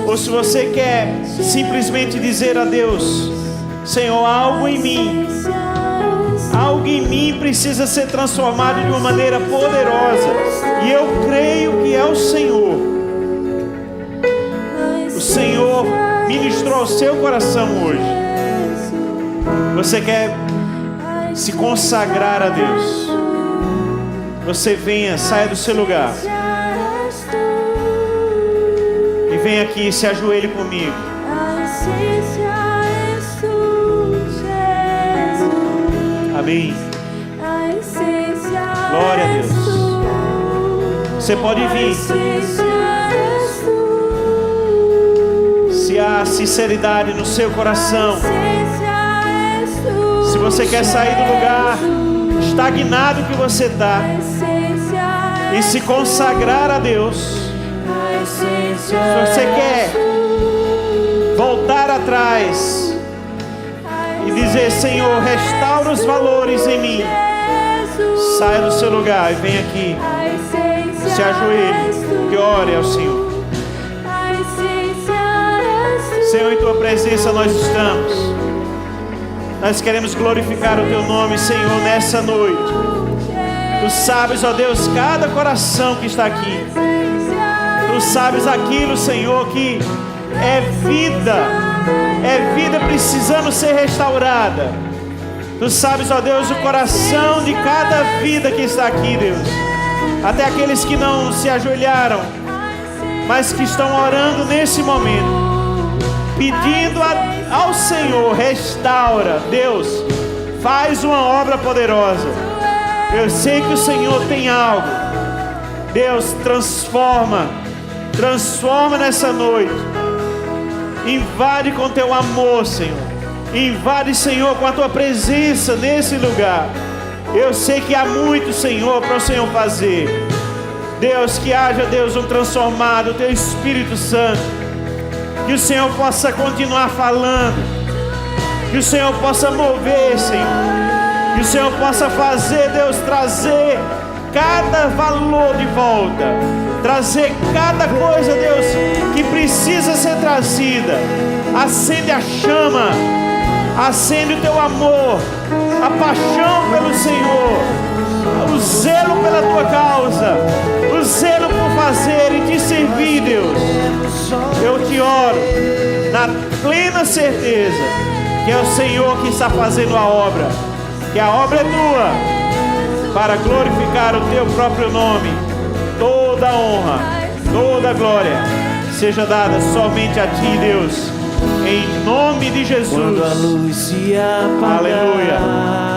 ou se você quer simplesmente dizer a Deus: Senhor, algo em mim precisa ser transformado de uma maneira poderosa, e eu creio que é o Senhor. O Senhor ministrou ao seu coração hoje. Você quer se consagrar a Deus? Você venha, saia do seu lugar e vem aqui, se ajoelhe comigo. Amém. Glória a Deus. Você pode vir. Se há sinceridade no seu coração, se você quer sair do lugar estagnado que você está e se consagrar a Deus, se você quer voltar atrás e dizer: Senhor, restaura os valores em mim, saia do seu lugar e vem aqui, se ajoelhe e ore ao Senhor. Senhor, em tua presença nós estamos. Nós queremos glorificar o teu nome, Senhor, nessa noite. Tu sabes, ó Deus, cada coração que está aqui. Tu sabes aquilo, Senhor, que é vida precisando ser restaurada. Tu sabes, ó Deus, o coração de cada vida que está aqui, Deus. Até aqueles que não se ajoelharam, mas que estão orando nesse momento, pedindo ao Senhor: restaura, Deus, faz uma obra poderosa. Eu sei que o Senhor tem algo. Deus, transforma nessa noite. Invade com teu amor, Senhor. Invade, Senhor, com a tua presença nesse lugar. Eu sei que há muito, Senhor, para o Senhor fazer. Deus, que haja, Deus, um transformado, o teu Espírito Santo. Que o Senhor possa continuar falando. Que o Senhor possa mover, Senhor. Que o Senhor possa fazer, Deus, trazer cada valor de volta. Trazer cada coisa, Deus, que precisa ser trazida. Acende a chama. Acende o teu amor. A paixão pelo Senhor. O zelo pela tua causa. O zelo por fazer e te servir, Deus. Eu te oro na plena certeza que é o Senhor que está fazendo a obra, que a obra é tua, para glorificar o teu próprio nome. Toda honra, toda glória seja dada somente a ti, Deus, em nome de Jesus. Quando a luz se apagar, aleluia.